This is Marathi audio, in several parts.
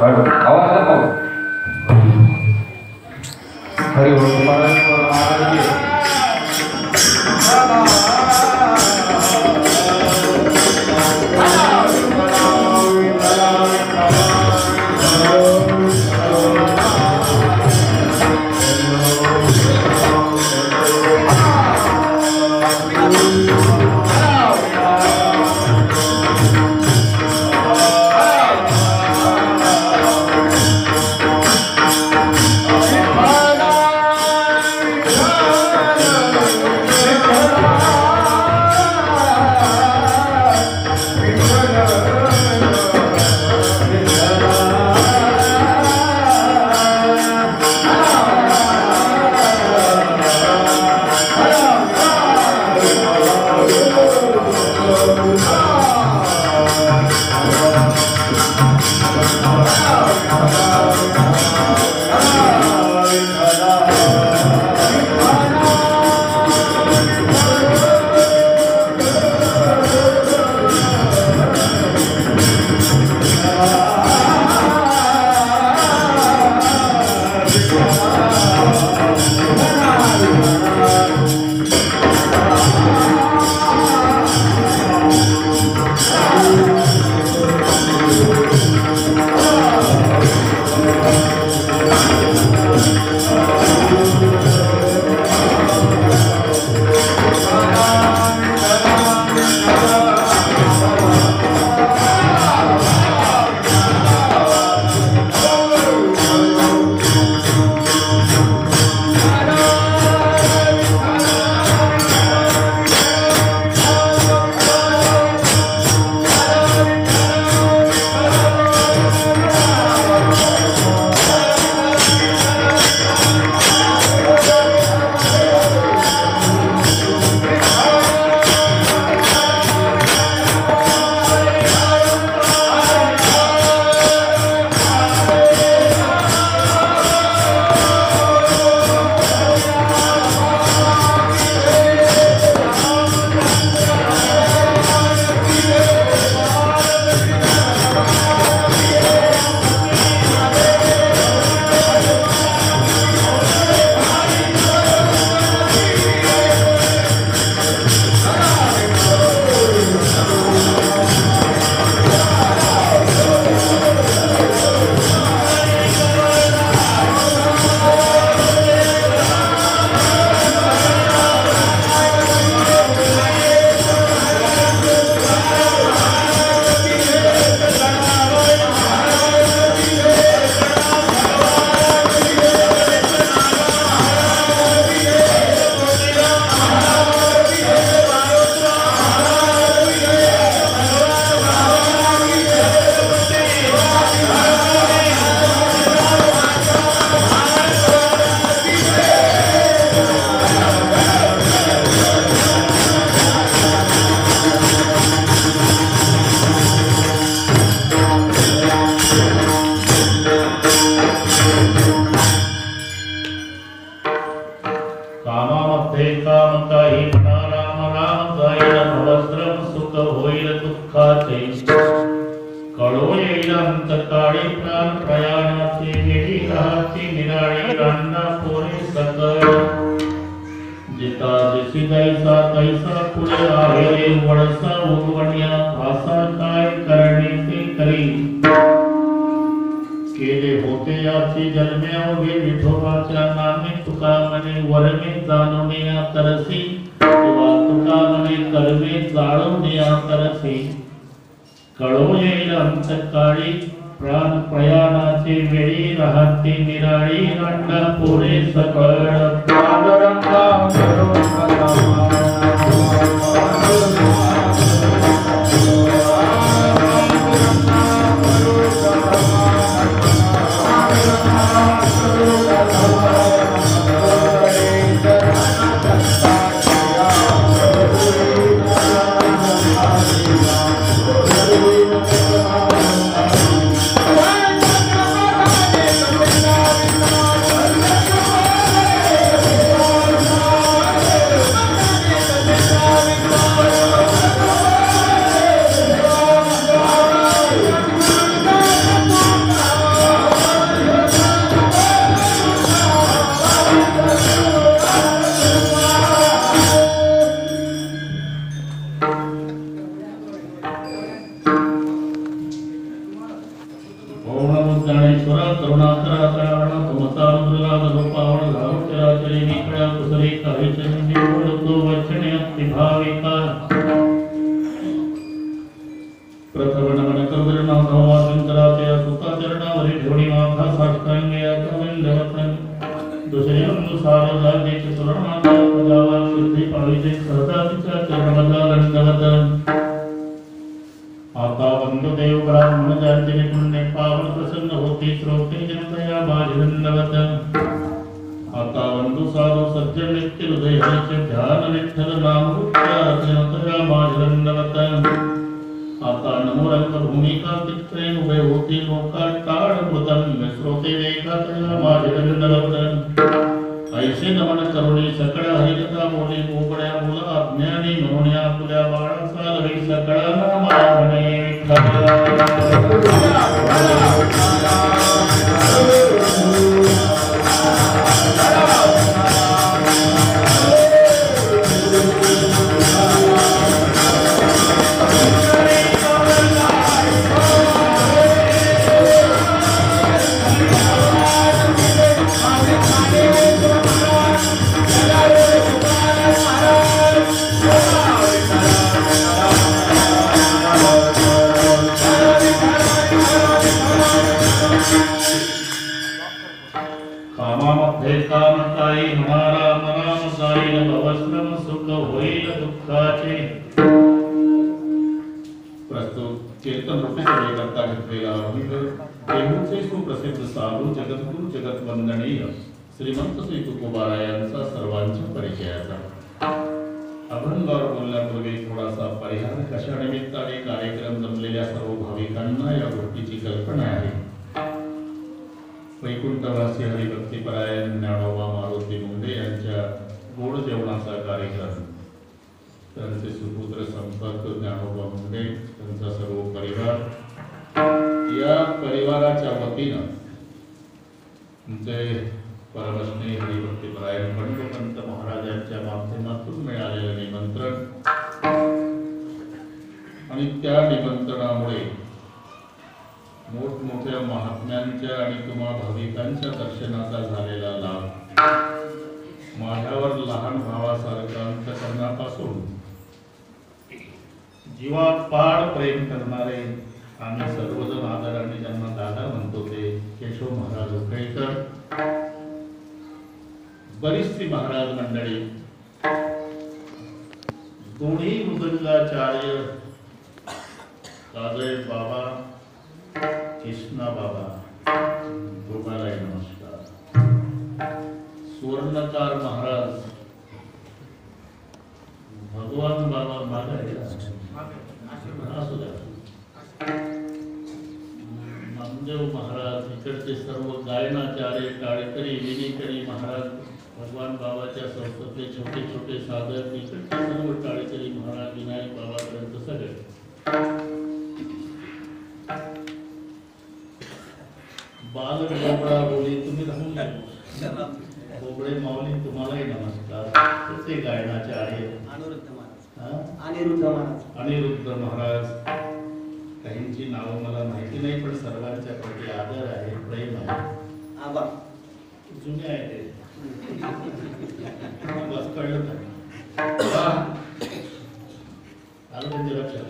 आवाज हरि ओम जो पावन झालो चराचरी निकळा कुसरी काही चंदी बोलतो वचने अति भाविका प्रथम नमन कबीर नाथा वाचंतराचे सुता चरणावरी ठेवणी माथा साष्टांगे अथविंदवतन दुसरे अनुसार जागेचे सुरणाचा पदावा शुद्धी पाविजे सहजातीच्या चरणमला दंडवतन आता वंददेव ब्राह्मण जातीने पुण्य पावन प्रसन्न होती श्रोते जनतया माझे दंडवतन आता वंदू साधू सज्जन नित्य हृदय हरिचे ध्यान विठ्ठल नाम जनतया माझे दंडवतन आता नमो रंग भूमिका चित्रेन उभे होती लोका टाळ मृदंग श्रोते वेगातया माझे दंडवतन ऐसे नमन करुणी सकळ हरिकथा बोली मोकळ्या मुला अज्ञानी म्हणून आपल्या बाळाचा लवी सकळा नामा म्हणे कामामध्ये काम काही हमारा मनाम जाईल भवश्रम सुख होईल दुःखाचे प्रस्तुत कीर्तन रूपी करता घेतलेला देहूचे सुप्रसिद्ध साधू जगद्गुरु जगतवंदनीय श्रीमंत श्री तुकोबाराय यांचा सर्वांच्या परिचयाचा अभंगावर बोलण्यापूर्वी थोडासा परिहार कशा निमित्ताने कार्यक्रम जमलेल्या सर्व भाविकांना या गोष्टीची कल्पना आहे. वैकुंठवासी हरिभक्तीपरायण ज्ञानोबा मारुती मुंडे यांच्या गोड जेवणाचा कार्यक्रम त्यांचे सुपुत्र संपर्क ज्ञानोबा मुंडे त्यांचा सर्व परिवार या परिवाराच्या वतीनं तुमचे परमस्नेही हरिभक्तीपरायण पंत महाराजांच्या माध्यमातून मिळालेलं निमंत्रण आणि त्या निमंत्रणामुळे मोठमोठ्या महात्म्यांच्या आणि तुम्हा भाविकांच्या दर्शनाचा झालेला लाभ माझ्यावर लहान भावासारखा अंतकरणापासून जीवापाड प्रेम करणारे आम्ही सर्वजण आदराने ज्यांना दादा म्हणतो ते केशव महाराज उकळेकर बरीचशी महाराज मंडळी दोन्ही मृदंगाचार्य काजळे बाबा कृष्णा बाबा दोघांनाही नमस्कार. सुवर्णकार महाराज भगवान बाबा नामदेव महाराज इकडचे सर्व गायनाचार्य टाळकरी विनीकरी महाराज भगवान बाबाच्या संस्थेतले छोटे छोटे साधक इकडचे सर्व टाळकरी महाराज विनायक बाबापर्यंत सगळे बाल बोबडा बोली तुम्ही राहून बोबडे माऊली तुम्हालाही नमस्कार. ते गायनाचार्य अनिरुद्ध महाराज काहींची नावं मला माहिती नाही पण सर्वांच्या प्रती आदर आहे प्रेम आहे. जुने आहे ते बस कळलं आलं त्यांच्या लक्षात.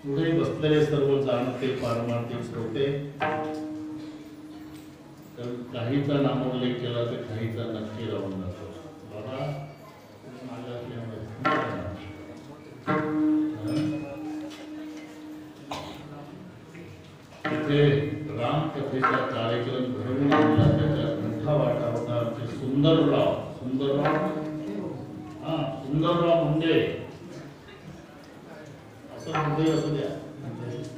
पुढे बसलेले सर्व जाणते पारमार्थिक श्रोते तर काहीचा नामोल्लेख केला तर काहीचा नक्की राहून जातो. बाबा तिथे रामकथेचा कार्यक्रम घडवून आणला त्याच्यात मोठा वाटा होता आमचे सुंदरराव मुंडे मुंबई असू द्या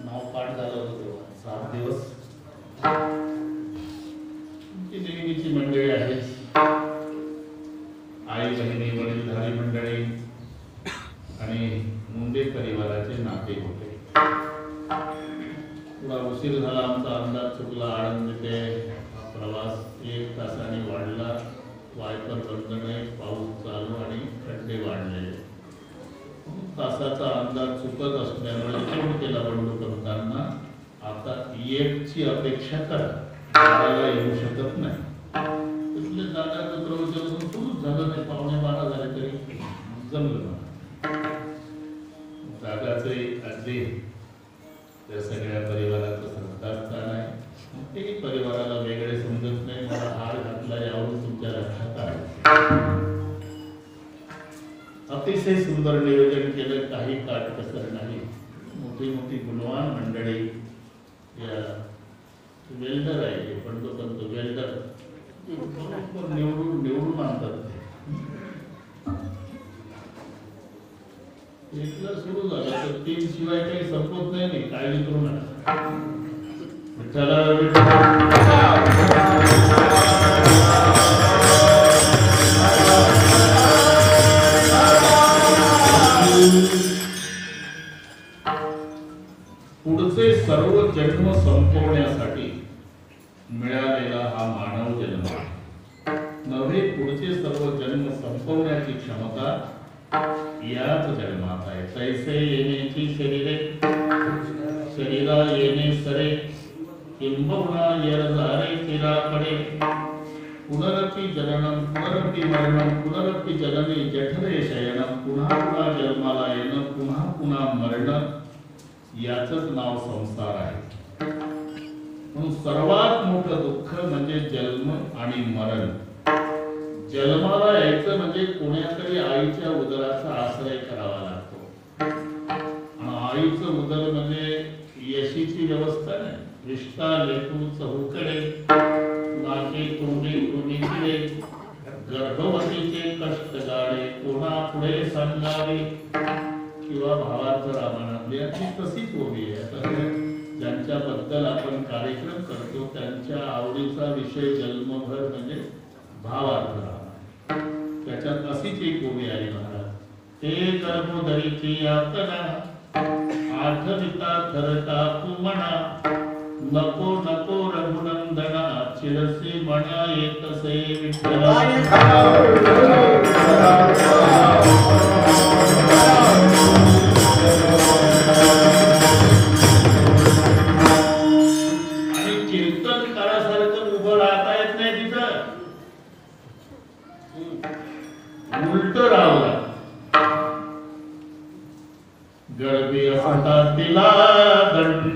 नाव पाठ झालं होतं तेव्हा 7 दिवस. नेहमीची मंडळी आहेत आई बहिणी वडीलधारी मंडळी आणि मुंडे परिवाराचे नाते होते. थोडा उशीर झाला आमचा अंदाज चुकला. आळंदी ते प्रवास 1 तासाने वाढला. वायपर बंद नाही, पाऊस चालू आणि खड्डे वाढले. तासाचा अंदाज चुकत असल्यामुळे केला बंडू करताना आता एकची अपेक्षा करा, बाराला येऊ शकत नाही. तिथले दादाचं प्रवचन सुरूच झालं नाही, 11:15 झाले तरी जमलं मला. दादाचे अगदी त्या सगळ्या परिवाराचं संस्कारस्थान आहे. ते परिवाराला वेगळे समजत नाही. मला हार घातला यावरून तुमच्या लक्षात आलं. अतिशय सुंदर नियोजन केलं, काही काटकसर नाही. मोठी मोठी गुणवान मंडळी, या वेल्डर आहे पण तो वेल्डर निवडून आणतात. एकला सुरू झालं तर 3 शिवाय काही संपत नाही. काळजी करू नका. पुढचे सर्व जन्म संपवण्यासाठी मिळालेला हा मानव जन्म नव्हे, पुढचे सर्व जन्म संपवण्याची क्षमता याच जन्मात आहे. तैसे येण्याची शरीरा येणे सरे, किंबहुना येरझारे तिरा पडे. पुनरपि जननम पुनरपि मरणम पुनरपि जननी जठरे शयनम. पुन्हा पुन्हा जन्माला येणं, पुन्हा पुन्हा मरणं, याचंच नाव संसार आहे. म्हणून सर्वात मोठं दुःख म्हणजे जन्म आणि मरण. जन्माला यायचं म्हणजे कोणातरी आईच्या उदराचा आश्रय करावा लागतो. आणि आईचं उदर म्हणजे यशीची व्यवस्था नाही. विष्टा लेकू चहूकडे, नाके तोंडे कोणीकडे, गर्भवतीचे कष्ट गाडे, कोणा पुढे सांगावे. किंवा भावार्थ रामायणातली अशी तशीच ओवी आहे. ज्यांच्याबद्दल आपण कार्यक्रम करतो त्यांच्या आवडीचा विषय जन्मभर म्हणजे भावार्थ रामायण. त्याच्यात अशीच एक ओवी आली महाराज. ते गर्भोदरीची यातना, आठविता थरता कुमणा. नको नको रघुनंदना, चिरसी म्हणा येतसे विठ्ठला. आणि कीर्तन काळासारखं उभं राहता येत नाही तिथं, उलट राहावं. गर्भी असता तिला दंड,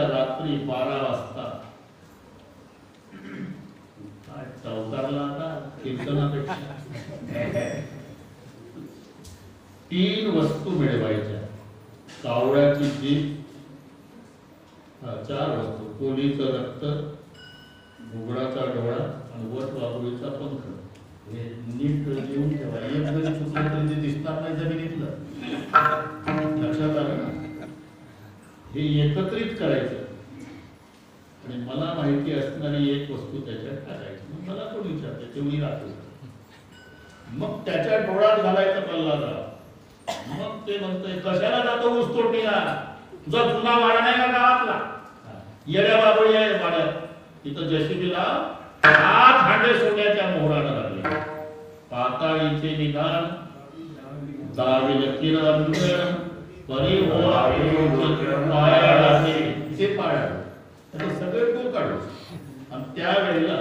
रात्री 12 वाजता चौकारला आता कीर्तनापेक्षा 3 वस्तू मिळवायच्या. कावळ्याची जीभ, 4 वस्तू, कोलीचं रक्त, घुगडाचा डोळा आणि वट वाघुळीचा पंख. हे नीट लिहून ठेवा. एक जरी चुकलं तरी ते दिसणार नाही जमिनीतलं. लक्षात आलं ना? हे एकत्रित करायचं आणि मला माहिती असणारी एक वस्तू त्याच्यात टाकायची. मग मला कोण विचारते तेवढी राहतो. मग त्याच्या डोळ्यात घालायचा प्रल्हादा. मग ते म्हणतोय कशाला जातो ऊस तोडणीला? तुझा जुना वाडा नाही का गावातला? येड्या बाबळी आहे वाड्यात. तिथं जशीबीला 8 हांडे सोन्याच्या मोहरानं लागले. पाताळीचे निदान दाविल किरण परी हो पायाळाचे ते पायाळ. ते सगळे तो काढू. आणि त्यावेळेला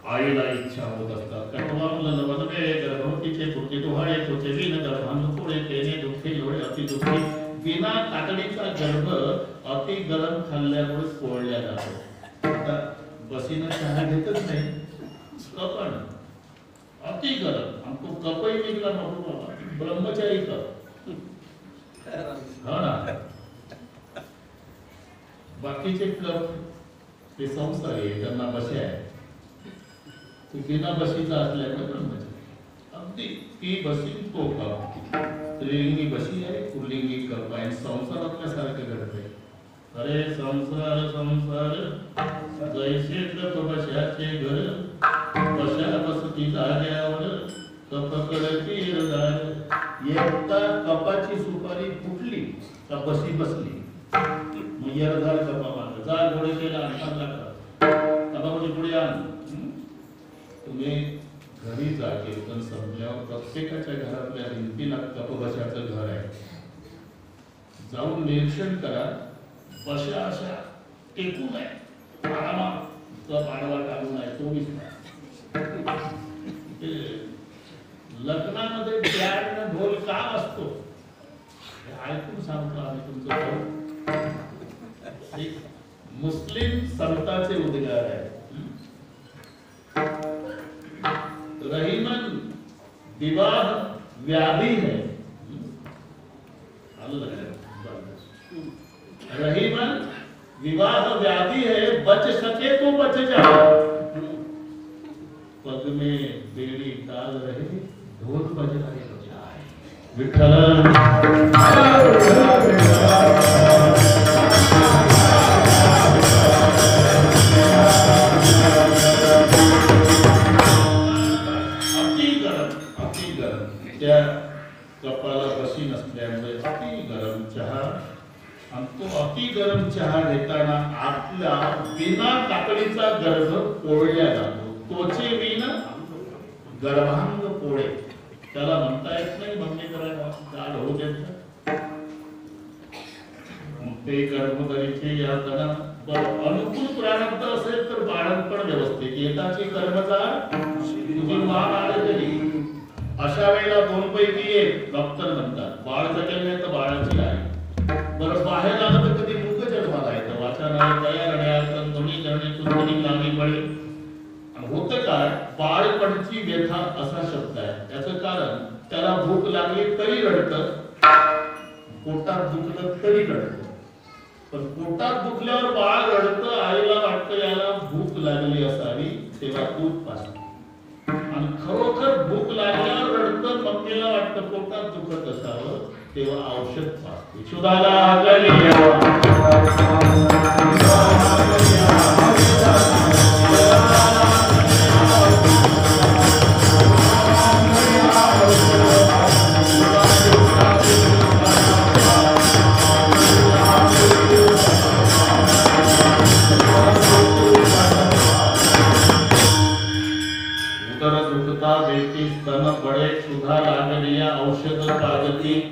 आईला इच्छा होत असतात. कटवामलं वनवे गर्भवतीचे पुरते डोहाळे तोचे विन गर्भांधुकोळे तेने दुःखी लोळे अति दुःखी. बिना कातडीचा गर्भ अति गरम खाल्ल्यामुळे पोळल्या जातो. आता बसीनं चहा घेतच नाही, कपण अति गरम. आणि तो कपही निघला नको बाबा, ब्रह्मचारी कप. हा ना. बाकीचे कप ते संसारी आहे, त्यांना बसे आहे. तो बिना बशीचा असल्यामुळे ब्रह्मचारी. अगदी ती बसी तो कप. स्त्रीलिंगी बशी आहे, पुल्लिंगी कप आहे. संसारातल्यासारखं घडतंय. अरे संसार संसार जैसे कप बशाचे घर, बशा बसती जाग्यावर कप कडकी रडार. एकदा कपाची सुपारी फुटली का बशी बसली. मग यरदार कपा मारला. जा घोडे केला आणला कपामध्ये पुढे आण. तुम्ही घरी जा, कीर्तन संपल्यावर प्रत्येकाच्या घरातल्या भिंतीला कपबशाचं घर आहे. जाऊन निरीक्षण करा. बशा अशा टेकून आहे, आरामात कप आडवा टाकून आहे. 24 तास. लग्नामध्ये बँड ढोल का असतो हे ऐकून सांगतो आम्ही तुमचं. मुस्लिम संताचे उद्गार आहे. रहीमन विवाह व्याधि है. रहीमन विवाह व्याधि है, बच सके तो बच जाए. पग में बेड़ी डाल रहे ढोल बज रहे बजाए. विठ्ठल त्या कपाला बशी नसल्यामुळे अति गरम चहा. आणि तो अति गरम चहा घेताना आपला बिना काकडीचा गर्भ पोळल्या जातो. तोचे विण गर्भांग पोळे. त्याला म्हणता येत नाही भंगी करायला, काल होऊ देत. ते गर्भधरीचे या जणा अनुकूल प्रारब्ध असेल तर बाळंतपण व्यवस्थित. येताची कर्मचार तुझी मान आले. अशा वेळेला 2 पैकी 1 डॉक्टर म्हणतात. बाळ जगेल नाही तर बाळाची आहे. बरं बाहेर आलं तर कधी मुख जन्माला येतं. वाचनाला तयार आणि दोन्ही जणी कुंडली लागी पडे. होतं काय, बाळपणची व्यथा असा शब्द आहे. त्याचं कारण त्याला भूक लागली तरी रडतं, पोटात दुखलं तरी रडतं. पण पोटात दुखल्यावर बाळ रडतं. आईला वाटतं याला भूक लागली असावी, तेव्हा दूध पाजतं. आणि खरोखर भूक लागल्यावर रडतं. मम्मीला वाटतं पोटात दुखत असावं, तेव्हा औषध पाजते. शुद्धाला औषध पाजती.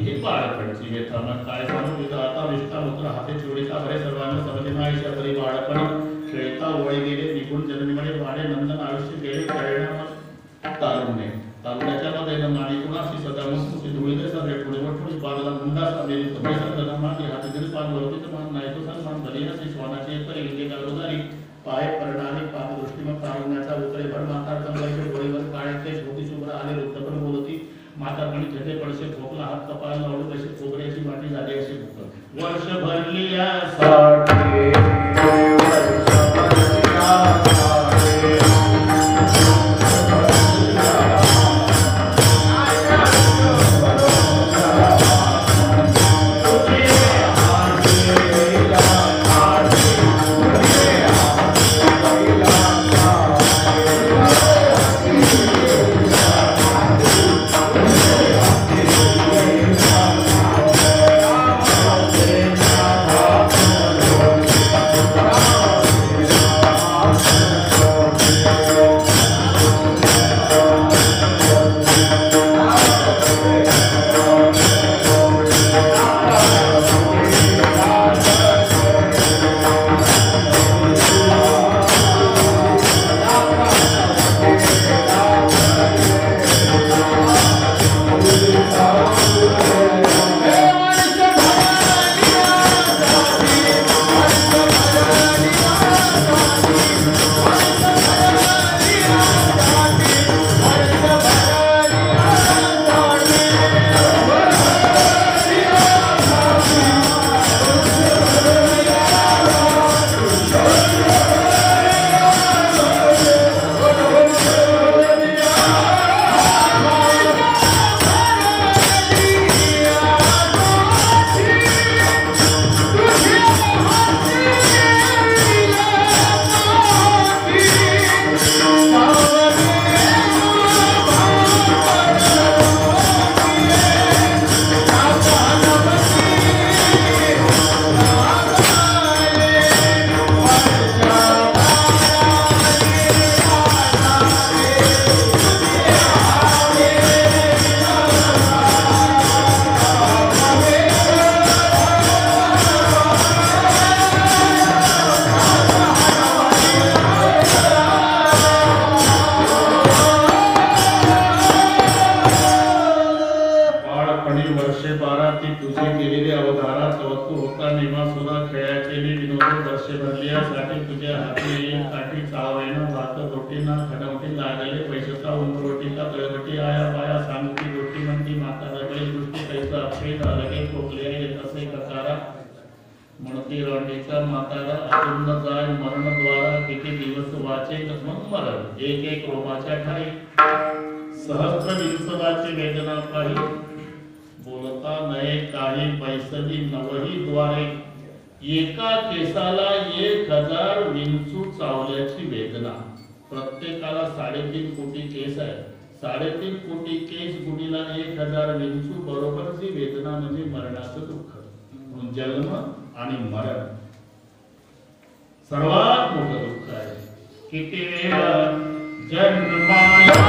हे बाळपणची व्यथा. मग काय सांगू तिथं आता विष्टामुत्र हाते चोरीचा भरे सर्वांना समजनाईशा तरी बाळपण खेळता वय गेले निघून जन्मीमध्ये वाढे नंदन आयुष्य गेले कळणार तारुण्य. तारुण्याच्या मध्ये माणी कुणाशी सदा मुसमुसी धुळीले सगळे पुढे वठुळी बाळाला मुंडा साधलेली तुम्ही सगळं मागे हाती तरी पान वरतीचं मान नाही तो सन्मान बलिहासी श्वानाची परी विंगे रोजारी पाय करणारी पाप दृष्टी. मग तारुण्याचा उतरे भर माता कमलाचे डोळे कपाळ लावून कशी खोबऱ्याची वाटी झाली अशी दुःख वर्ष भरली एका केसाला 1000 विंचू चावल्याची वेदना. प्रत्येकाला 3.5 कोटी केस आहे. 3.5 कोटी केस गुणीला 1000 विंचू बरोबर जी वेदना म्हणजे मरणाचं दुःख. म्हणून जन्म आणि मरण सर्वात मोठं दुःख आहे. किती वेळा जन्माया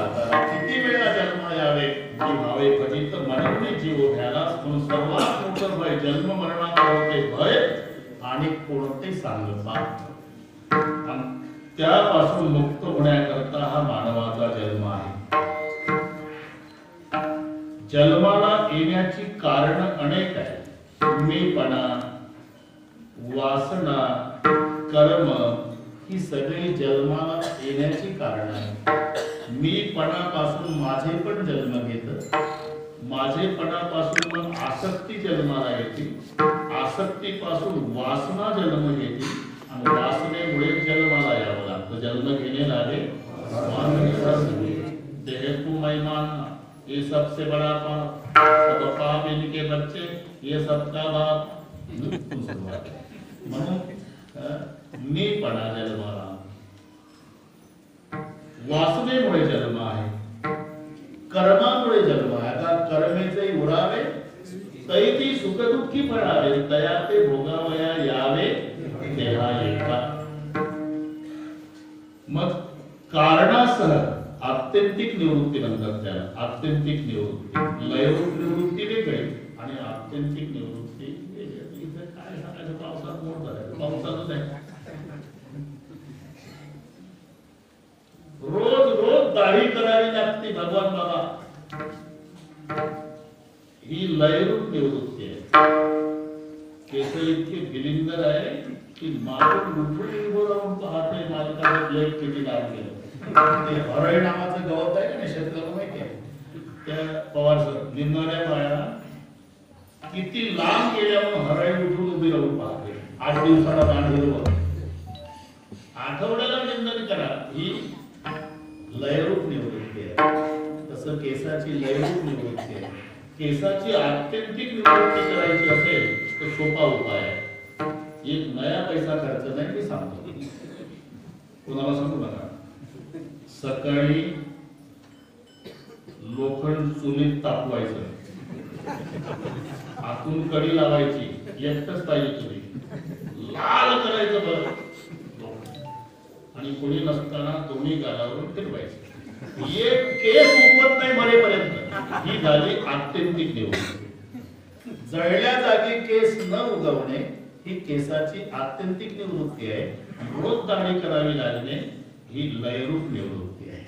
जाता किती वेळा जन्म यावे की भावे पतित मनवणे जीव घ्यालाच म्हणून सर्वात मोठं भय जन्म मरणाचं होते भय आणि कोणते सांगता त्यापासून मुक्त होण्याकरता हा मानवाचा जन्म आहे. जन्माला येण्याची कारण अनेक आहेत. मीपणा, वासना, कर्म ही सगळी जन्माला येण्याची कारण आहेत. मीपणापासून माझे पण जन्म घेत, माझेपणापासून मग आसक्ती जन्माला येते, आसक्तीपासून वासना जन्म घेते आणि वासनेमुळे जन्माला यावं लागतं. जन्म घेणे लागे देह तू मैमान, ये सबसे बड़ा पाप, सब पाप इनके बच्चे, ये सबका बाप. म्हणून मीपणा जन्माला, वासनेमुळे जन्म आहे, कर्मामुळे जन्म आहे. आता कर्मेचे उरावे तैती सुखदुःखी पडावे, तया ते भोगावया यावे देहा एका. मग कारणासह आत्यंतिक निवृत्ती म्हणतात त्याला. आत्यंतिक निवृत्ती, लयरूप निवृत्ती वेगळी आणि आत्यंतिक निवृत्ती वेगळी. इथे काय सांगायचं, पावसात मोड झालाय, पावसातच आहे. रोज रोज दाढी करावी लागते भगवान बाबा, ही लयरूप निवृत्ती आहे. केस इतके गिलिंदर आहे की मागून उठून बोलावून पाहते मालकाने ब्लेड किती लांब गेलं. ते हरळ नावाचं गवत आहे का नाही शेतकऱ्याला माहिती आहे, त्या पवार सर निंदणाऱ्या बाया किती लांब गेल्यावर हरळ उठून उभी राहून पाहते. 8 दिवसाला दांड हिरवं, आठवड्याला निंदन करा, ही लयरूप निवृत्ती आहे. तसं केसाची लयरूप निवृत्ती आहे. केसाची आत्यंतिक निवृत्ती करायची असेल तर सोपा उपाय आहे. एक नया पैसा खर्च नाही, मी सांगतो. कोणाला सांगू नका. सकाळी लोखंड चुलीत तापवायचं, आतून कडी लावायची, एकटच पाहिजे चुली, लाल करायचं बरं, आणि कोणी नसताना दोन्ही गालावरून फिरवायचं. एक केस उगवत नाही मरेपर्यंत, ही झाली आत्यंतिक निवृत्ती. जळल्या जागी केस न उगवणे ही केसाची आत्यंतिक निवृत्ती आहे. रोज दाढी करावी लागणे ही लयरूप निवृत्ती आहे.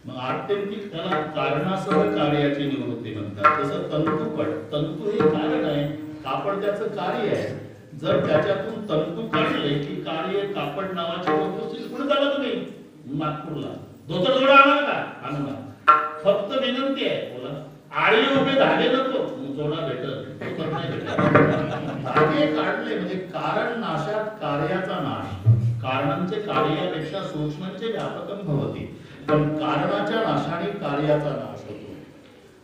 मग आत्यंतिक त्याला कारणासह कार्याची निवृत्ती म्हणतात. तसं तंतुपट, तंतू हे कारण आहे, कापड त्याचं कार्य आहे. जर त्याच्यातून तंतू काढले की कार्य कापड नावाचे वस्तू पुढे चालत नाही. नागपूरला धोतर जोडा आणा का, आणू ना, फक्त विनंती आहे, बोला आळी उभे धागे नको, जोडा भेटत धागे काढले म्हणजे कारण नाशात कार्याचा नाश. कारणांचे कार्यापेक्षा सूक्ष्मचे व्यापकम भवती, पण कारणाच्या नाशाने कार्याचा नाश होतो.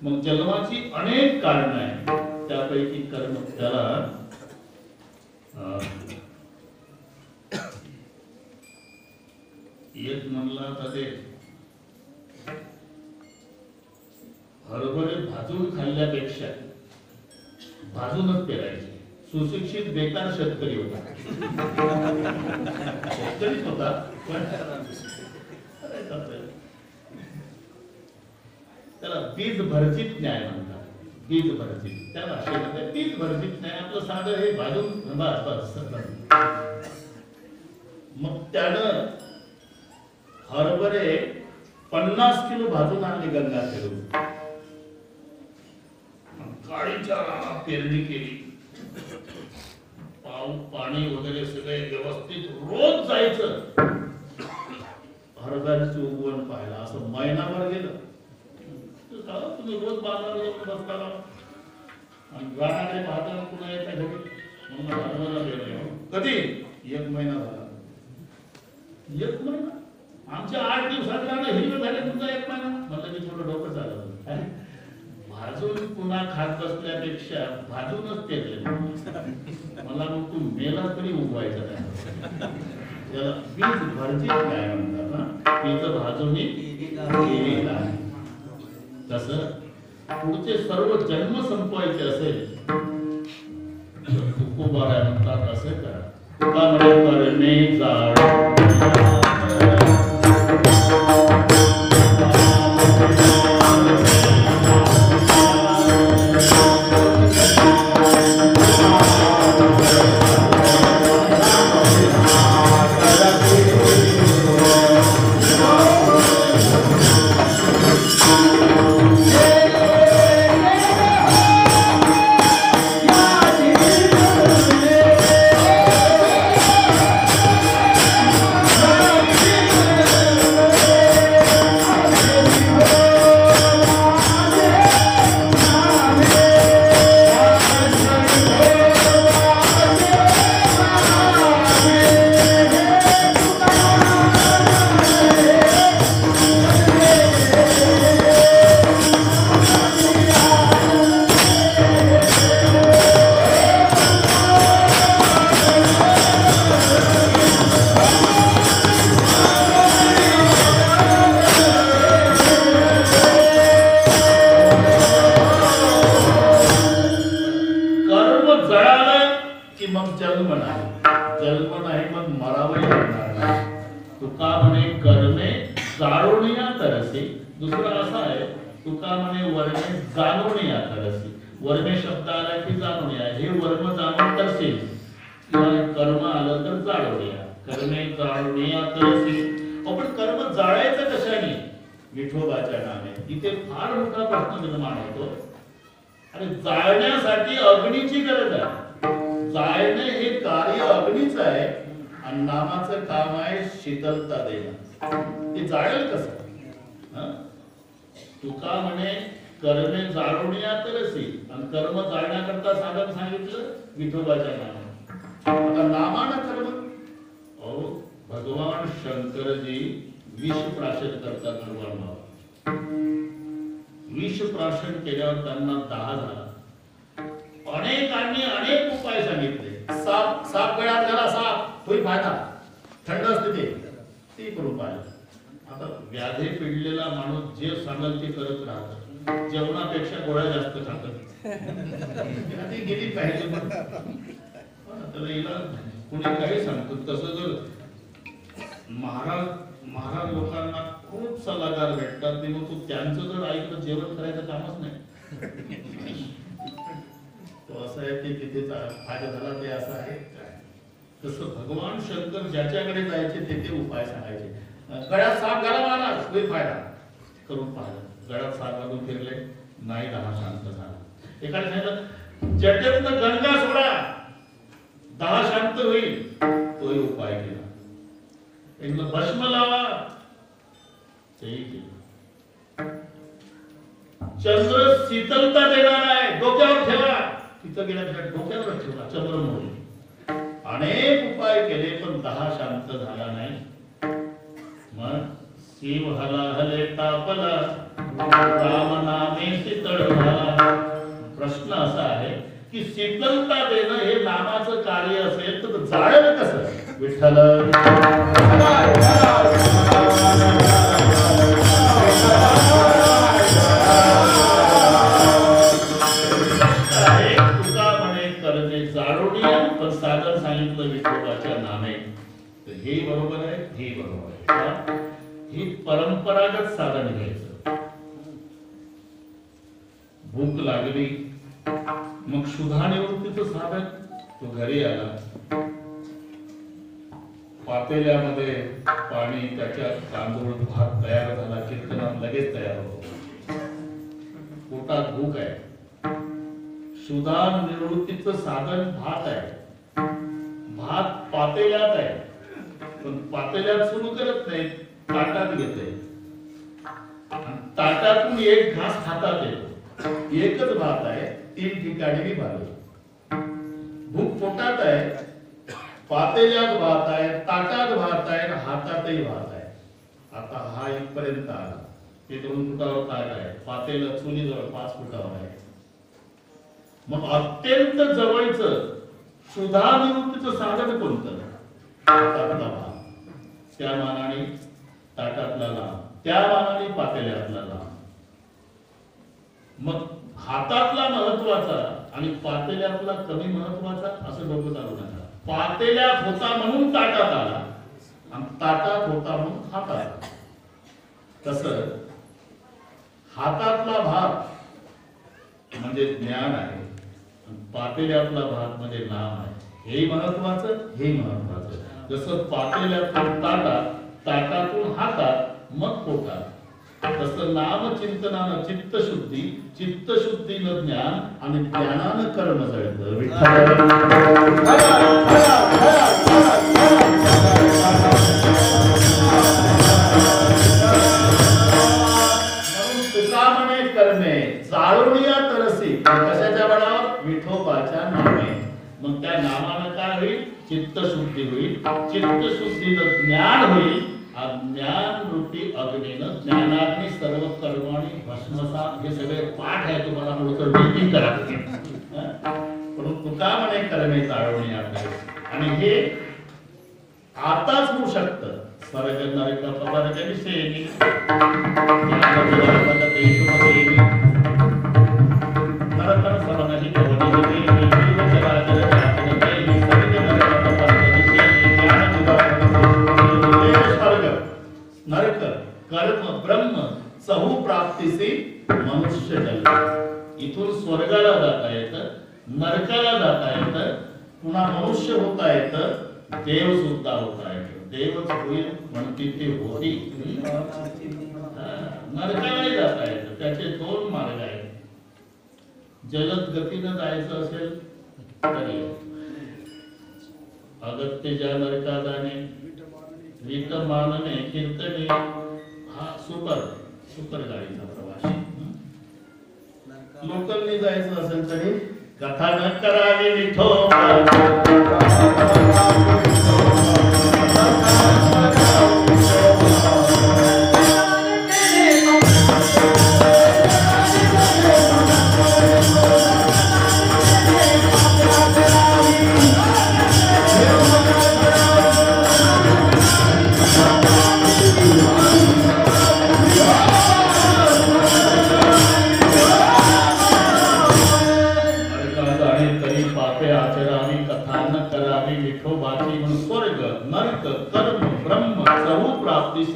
मग जन्माची अनेक कारण आहेत, त्यापैकी कर्म त्याला एक म्हणला तर ते हरभरे भाजून खाल्ल्यापेक्षा भाजूनच पेरायचे. सुशिक्षित बेकार शेतकरी होता, शेतकरीच होता, पण त्याला बीज भर्जित न्याय म्हणतात. बीज भर्जित त्या भाषेमध्ये बीज भर्जित न्याय आपलं साधं हे भाजून बस. मग त्यानं हरभरे 50 किलो भाजून आणले गंगा फिरून, काळीच्या रानात पेरणी केली. पाणी वगैरे सगळे व्यवस्थित, रोज जायचं हरभऱ्याची उगवण पाहायला. असं महिनाभर गेलं. तुम्ही रोज बाजारात बसता आणि रानाकडे पाहताना पुन्हा येत घरी, म्हणून हरभरा पेरले. कधी? 1 महिना झाला. 1 महिना? आमच्या 8 दिवसात राहणं हिरवे झाले, तुमचा 1 महिना. म्हणलं मी थोडं डोकं चालवलं. भाजून पुन्हा खात बसल्यापेक्षा भाजूनच पेरले. मला मग तू मेला तरी उगवायचा नाही. त्याला बीज भर्जित काय म्हणतात ना, बीज भाजून केलेला आहे. तसं पुढचे सर्व जन्म संपवायचे असेल तर तुकोबा काय म्हणतात, असं करा. तुका म्हणे करणे जाळ असा आहे, तुका म्हणे वर्णे जाणून या तरसी. वर्णे शब्द आला की जाणून या, हे वर्म जाणून तरसेल किंवा कर्म आलं तर जाळून या. कर्मे जाळून या तरसी. आपण कर्म जाळायचं कशाने? विठोबाच्या नामे. इथे फार मोठा प्रश्न निर्माण होतो. आणि जाळण्यासाठी अग्नीची गरज आहे. जाळणे हे कार्य अग्नीच आहे आणि नामाचं काम आहे शीतलता देणं. ते जाळेल कसं? तुका म्हणे कर्मे जाळून या तरसी, आणि कर्म जाळण्याकरता साधन सांगितलं विठोबाच्या नामाने. आता नामानं कर्म. भगवान शंकरजी विष प्राशन करतात भगवान भावा. विष प्राशन केल्यावर त्यांना दाह झाला. अनेकांनी अनेक उपाय सांगितले. साप गळ्यात घाला, साप होई फायदा, थंड असते ते करून पाहिजे. आता व्याधी पिडलेला माणूस जे सांगेल ते करत राहत. जेवणापेक्षा गोळ्या जास्त खातात. ती गेली पाहिजे. पण त्याला हिला कुणी काही सांगतो. तसं जर महाराज लोकांना खूप सल्लागार भेटतात, ते मग त्यांचं जर ऐकलं जेवण करायचं कामच नाही. तो असं आहे की तिथे फायदा झाला ते असं आहे. तसं भगवान शंकर ज्याच्याकडे जायचे ते उपाय सांगायचे. गळ्यात साप घाला महाराज, होईल फायदा, करून पाहिलं. गळ्यात साप घालून फिरले, नाही दहा शांत झाला. एकाने सांगितलं जटेतनं गंगा सोडा, दहा शांत होईल. तोही उपाय केला. एकदा भस्म लावा, तेही केलं. चंद्र शीतलता देणार आहे, डोक्यावर ठेवा. तिथं गेल्याच्या डोक्यावर ठेवला, चंद्र मोडले. अनेक उपाय केले पण दहा शांत झाला नाही. मग शिव हला हले तापला, राम नामे शीतळ झाला. प्रश्न असा आहे की शीतलता देणं हे नामाचं कार्य असेल तर जाळलं कसं? विठ्ठल तुका म्हणे करणे जाळून या, पण साधन सांगितलं विठोबाच्या नामे. हे बरोबर आहे, हे बरोबर आहे. ही परंपरागत साधन घ्यायचं. भूक लागली, मग सुधा निवृत्तीचं साधन. तो घरी आला, पातेल्यामध्ये पाणी, त्याच्यात तांदूळ भात तयार झाला. कीर्तनात लगेच तयार होतो. पोटात भूक आहे. सुधा निवृत्तीचं साधन भात आहे. भात पातेल्यात आहे, पण पातेल्यात सुरू करत नाही, ताटात घेते. ताटातून एक घास हातात येतो. एकच भात आहे, 3 ठिकाणी विभागले. भूक पोटात आहे, पातेल्यात भात आहे, ताटात भात आहे, हातातही भात आहे. आता हा इथपर्यंत आला. ते 2 फुटावर ताट आहे, पातेलं चुलीजवळ 5 फुटावर आहे. मग अत्यंत जवळचं सुधा निवृत्तीचं साधन कोणतं? हातातला भात. त्या मानाने ताटातला लांब, त्या मानाने पातेल्यातला लांब. मग हातातला महत्वाचा आणि पातेल्यातला कमी महत्वाचा असं डोकं चालू नका. पातेल्यात होता म्हणून ताटात आला, आणि ताटात होता म्हणून हातात आला. तसं हातातला भात म्हणजे ज्ञान आहे, पातेल्यातला भात म्हणजे नाम आहे. हे महत्वाचं, हे महत्वाचं. जसं पातेल्यातून ताटात, ताटातून हातात, मग पोटात. तसं नाम चिंतनानं चित्तशुद्धी, चित्तशुद्धीनं ज्ञान, आणि ज्ञानानं कर्म जळतं. म्हणून तुका म्हणे कर्मे जाळून या तरसी. कशाच्या बळावर? विठोबाच्या नामे. मग त्या नामानं काय होईल? चित्तशुद्धी होईल. चित्तशुद्धीनं ज्ञान होईल. ज्ञान रूपी अग्नीनं ज्ञानाग्नी सर्व कर्माणी भस्मसात. हे सगळे पाठ आहे, तुम्हाला थोडं रीडिंग करायचं. म्हणून तुका म्हणे कर्मे जाळून या तरसी. आणि हे आताच होऊ शकतं. स्वर्ग नरक पवर्ग विषयी नरकन समनहि भवनी जीव चराचर जातन देहि स्वर्ग नरक पवर्ग विषयी ज्ञान विभाग स्वर्ग नरक कर्म ब्रह्म सहु प्राप्ती प्राप्तीसी मनुष्य जन्म. इथून स्वर्गाला जाता येतं, नरकाला जाता येतं, पुन्हा मनुष्य होता येतं, देव सुद्धा होता येतं. देवच होईल म्हणती ते होती. नरकालाही जाता येतं. त्याचे दोन मार्ग आहेत. जलद गतीनं जायचं असेल तरी अगत्य नरका जाणे, वीट मानणे, कीर्तने, हा सुपर गाडीचा प्रवास. लोकलनी जायचं असेल तरी कथा न करावी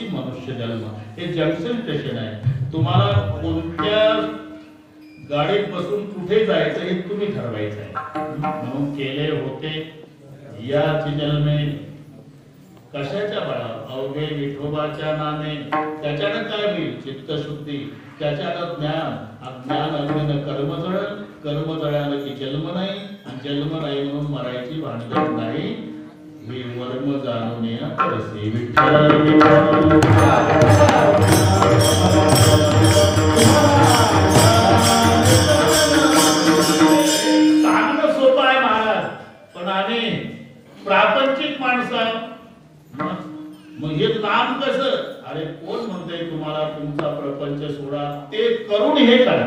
मनुष्य जन्म. हे जंक्शन स्टेशन आहे. तुम्हाला कोणत्या गाडीत बसून कुठे जायचं हे तुम्ही ठरवायचं आहे. म्हणून केले होते या जन्मे कशाच्या बळा अवघे विठोबाच्या नामे. त्याच्यानं काय होईल? चित्तशुद्धी. त्याच्यानं ज्ञान. अज्ञान अग्नीनं कर्म जळल, कर्म जळालं की जन्म नाही, आणि जन्म नाही म्हणून मरायची भानगड नाही. हे वर्म जाणून या तरसे विठ्ठल विठ्ठल. सांगणं सोपं आहे महाराज, पण आम्ही प्रापंचिक माणसं. मग हे नाम कसं? अरे कोण म्हणतंय तुम्हाला तुमचा प्रपंच सोडा? ते करून हे करा.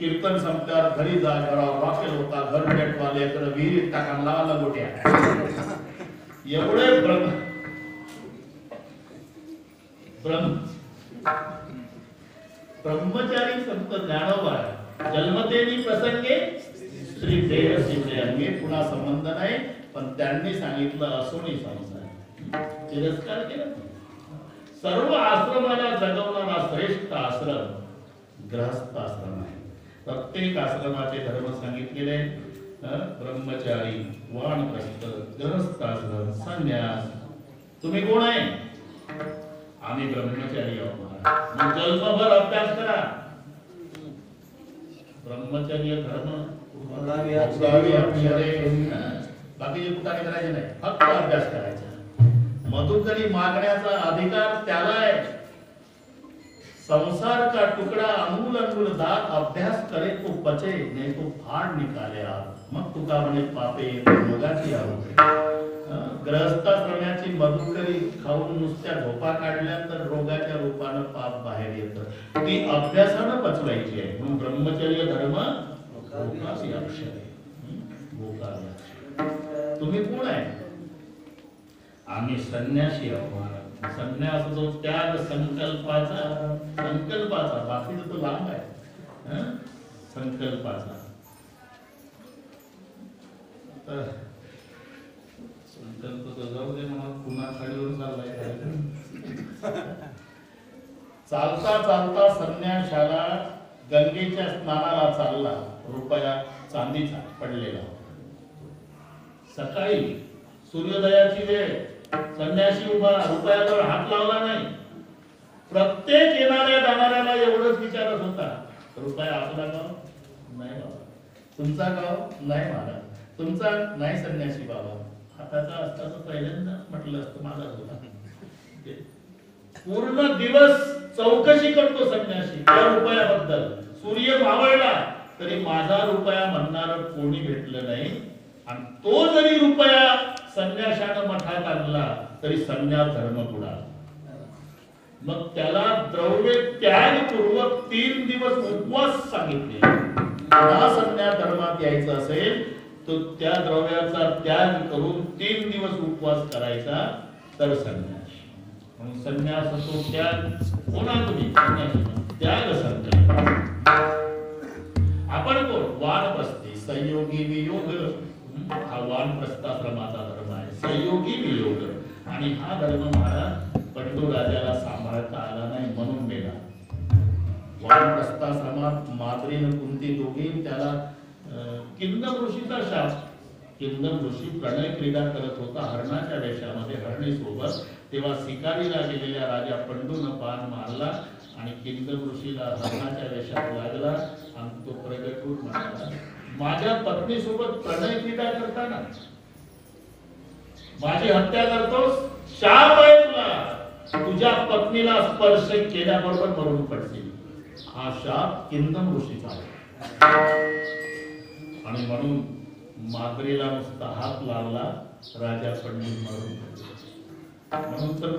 कीर्तन संपल्यावर घरी जा, घरावर वाकेल होता, घर पेटवाले तर विहिरीत टाका लाल गोट्या. एवढे ब्रह्मचारी संत ज्ञानोबा जन्मतेनी प्रसंगे श्री देह शिवले अंगे. पुन्हा संबंध नाही, पण त्यांनी सांगितलं असोनी संसार. तिरस्कार केला. सर्व आश्रमाला जगवणारा श्रेष्ठ आश्रम गृहस्थ आश्रम आहे. प्रत्येक आश्रमाचे धर्म सांगितलेले. ब्रह्मचारी, वानप्रस्थ, गृहस्थ आश्रम, संन्यास. तुम्ही कोण आहे? आम्ही ब्रह्मचारी आहोत. मग जन्मभर अभ्यास करा. ब्रह्मचर्य धर्म बाकीचे कुठाने करायचे नाही, फक्त अभ्यास करायचा. मधुकरी मागण्याचा अधिकार त्याला आहे. संसार का टुकड़ा अमूल अंगुल दात अभ्यास करे तो पचे नाही तो फाड निकाले आत मग तुका म्हणे पापे रोगाची आवड ग्रहस्थाश्रमाची मधुकरी खाऊन नुसत्या झोपा काढल्या तर रोगाच्या रूपानं पाप बाहेर येतं ती अभ्यासानं पचवायची आहे म्हणून ब्रह्मचर्य धर्म भोकासी अक्षर भोकासी अक्षर तुम्ही कोण आहे आम्ही संन्यासी आहोत संन्यास जो त्याग संकल्पाचा बाकी तो लांब आहे संकल्पाचा तर संकल्प तर जाऊ दे मला पुन्हा खाडीवर चाललाय चालता चालता संन्याशाला गंगेच्या स्नानाला चालला रुपया चांदीचा पडलेला सकाळी सूर्योदयाची वेळ संन्यासी उभा रुपयावर हात लावला नाही प्रत्येक येणाऱ्या जाणाऱ्याला एवढंच विचारत होता रुपया आपला गाव नाही बाबा तुमचा गाव नाही महाराज तुमचा नाही संन्यासी बाबा हाताचा असता तर पहिल्यांदा म्हटलं असतं माझा होता पूर्ण दिवस चौकशी करतो संन्यासी त्या रुपयाबद्दल सूर्य मावळला तरी माझा रुपया म्हणणार कोणी भेटलं नाही आणि तो जरी रुपया संन्याशानं मठात आणला तरी संन्यास धर्म बुडाला मग त्याला द्रव्य त्यागपूर्वक 3 दिवस उपवास सांगितले संन्यास धर्मात यायचं असेल तो त्या द्रव्याचा त्याग करून 3 दिवस उपवास करायचा तर संन्यास म्हणून संन्यास तो त्याग कोणा तुम्ही संन्यास त्याग संकल्प आपण कोण वानप्रस्थी संयोगी वियोग हा वानप्रस्थाश्रमाचा धर्म आहे संयोगी वियोग आणि हा धर्म महाराज पंडू राजाला सांभाळता आला नाही म्हणून मेला वानप्रस्थाश्रमात माद्रीन कुंती दोघी त्याला किंदम ऋषीचा शाप किंदम ऋषी प्रणय क्रीडा करत होता हरणाच्या वेशामध्ये हरणी सोबत तेव्हा शिकारीला गेलेल्या राजा पंडून पान मारला आणि किंदम ऋषीला हरणाच्या वेशात लागला आणि तो प्रगट होऊन म्हणाला माझ्या पत्नी सोबत प्रणय क्रीडा करताना माझी हत्या करतोस शाप आहे तुला तुझ्या पत्नीला स्पर्श केल्याबरोबर मरून पडतील हा शाप किंदम ऋषीचा आणि म्हणून माद्रीला नुसता हात लावला राजा पंडित मरून म्हणून तर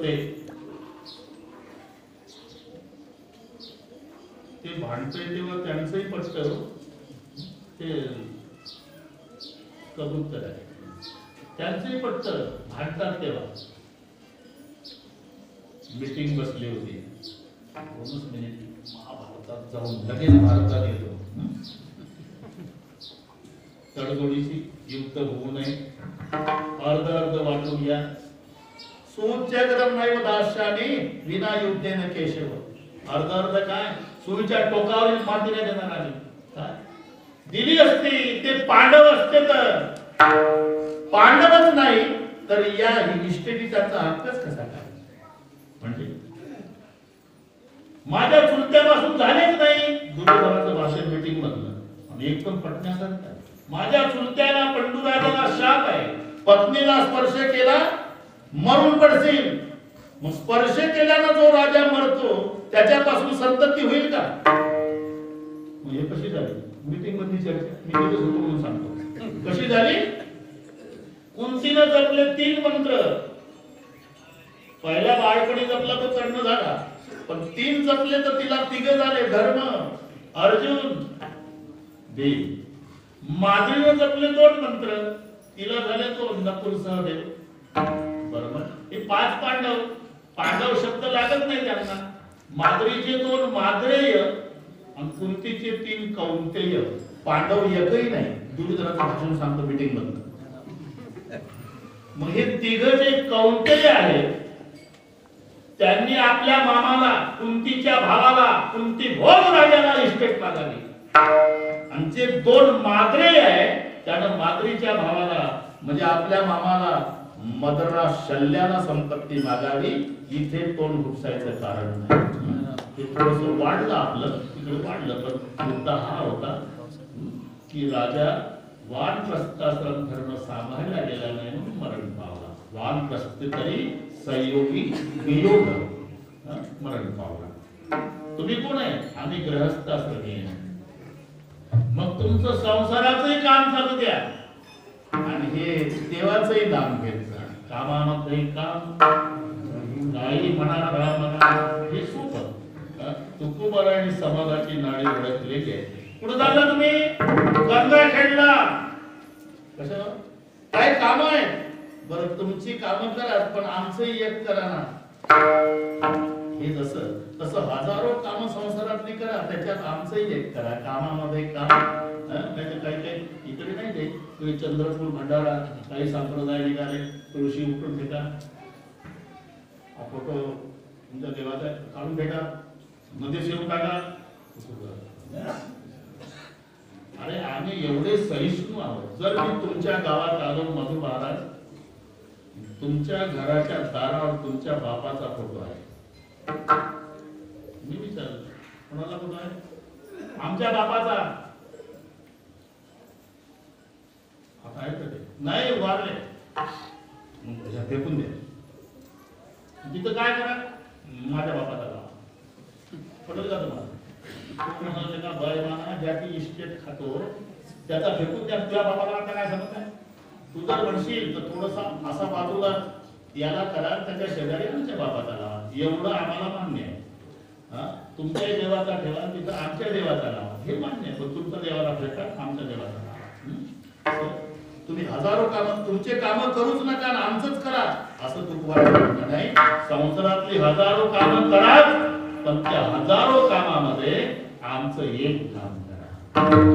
ते भांडते तेव्हा त्यांचंही पटतं ते कबूतर आहे त्यांचंही पटतं भांडतात तेव्हा मीटिंग बसली होती 2 मिनिट महाभारतात जाऊन लगेच भारतात येतो तडजोडीची युद्ध होऊ नये अर्ध वाटून या सूच्यग्रम नाही दास्याने विना युद्धेन केशव अर्ध काय सुईच्या टोकावरील माती नाही देणार आम्ही काय दिली असती ते पांडव असते तर पांडवच नाही तर या इस्टेटी त्यांचा हक्कच कसा काय म्हणजे माझ्या चुलत्यापासून झालेच नाही दुर्योधनाचं भाषण मीटिंग मधलं आणि एकदम पटण्यासारखं माझ्या चुलत्याला पंडुराजाला शाप आहे पत्नीला स्पर्श केला मरून पडशील मग स्पर्श केल्यानं जो राजा मरतो त्याच्यापासून संतती होईल का मग हे कशी झाली मीटिंग मधली चर्चा मी तिथेच होतो म्हणून सांगतो कशी झाली कुंतीनं जपले 3 मंत्र पहिल्या बाळपणी जपला तो कर्ण झाला पण 3 जपले तर तिला 3 झाले धर्म अर्जुन देव माद्रीनं जपले 2 मंत्र तिला झाले तो नकुल सहदेव बरोबर हे 5 पांडव शब्द लागत नाही त्यांना माद्रीचे 2 माद्रेय आणि कुंतीचे 3 कौंतेय पांडव एकही नाही दुर्योधनाचं भाषण सांगतो मीटिंग मधलं मग हे 3 जे कौंतेय आहेत त्यांनी आपल्या मामाला कुंतीच्या भावाला कुंती भोज राजाला इस्टेट मागावी आणि जे 2 माद्रेय आहे त्यानं माद्रीच्या भावाला म्हणजे आपल्या मामाला मदरा शल्याला संपत्ती मागावी इथे तोंड घुसायचं कारण नाही ते थोडस वाढलं आपलं तिकडे वाढलं पण मुद्दा हा होता की राजा वानप्रस्थाश्रम धर्म सांभाळला गेला नाही म्हणून मरण पावला वानप्रस्थ तरी संयोगी वियोग मरण पावला तुम्ही कोण आहे? आम्ही गृहस्थ आश्रमी आहे. मग तुमचं संसाराचंही काम चालू द्या आणि हे देवाचंही नाम घेत जा. कामामध्ये काम, काही म्हणा राम म्हणा, हे सोपं. तुकोबारा आणि समाजाची नाडी ओळखलेली आहे. पुढे चालला तुम्ही गंगाखेडला, कसं काय काम आहे? बरं तुमची कामं करा, पण आमचंही एक करा ना. हे जसं तसं हजारो कामं संसारातली करा, त्याच्यात आमचंही एक करा. कामामध्ये काम काही काही इकडे नाही ते तुम्ही चंद्रपूर भंडारा काही संप्रदाय निघाले, तुळशी उठून फेका, हा फोटो तुमच्या देवाचा काढून फेका, मध्ये शिवून टाका. अरे आम्ही एवढे सहिष्णू आहोत. जर मी तुमच्या गावात आलो मधु महाराज, तुमच्या घराच्या दारावर तुमच्या बापाचा फोटो आहे, मी विचारलं कोणाला फोटो आहे? आमच्या बापाचा. आता आहे का ते? नाही, वारले. मग फेकून दे. तिथं काय करा? माझ्या बापाचा गाव पटेल का तुम्हाला? म्हणाले का बैमाना ज्याची इस्टेट खातो त्याचा फेकून द्या. तुझ्या बापाला आता काय समजत नाही? तू जर म्हणशील तर थोडसा असा बाजूला याला करा, त्याच्या शेजारी आमच्या बापाचा लावा, एवढं आम्हाला मान्य आहे. तुमच्या देवाचा ठेवा, तिथं आमच्या देवाचा लावा, हे मान्य आहे. पण तुमच्या देवाला फेका, आमच्या देवाचा लावा. तुम्ही हजारो कामं, तुमचे कामं करूच नका आणि आमचंच करा असं तुम्हाला नाही. संसारातली हजारो कामं करा, पण त्या हजारो कामामध्ये आमचं एक काम करा.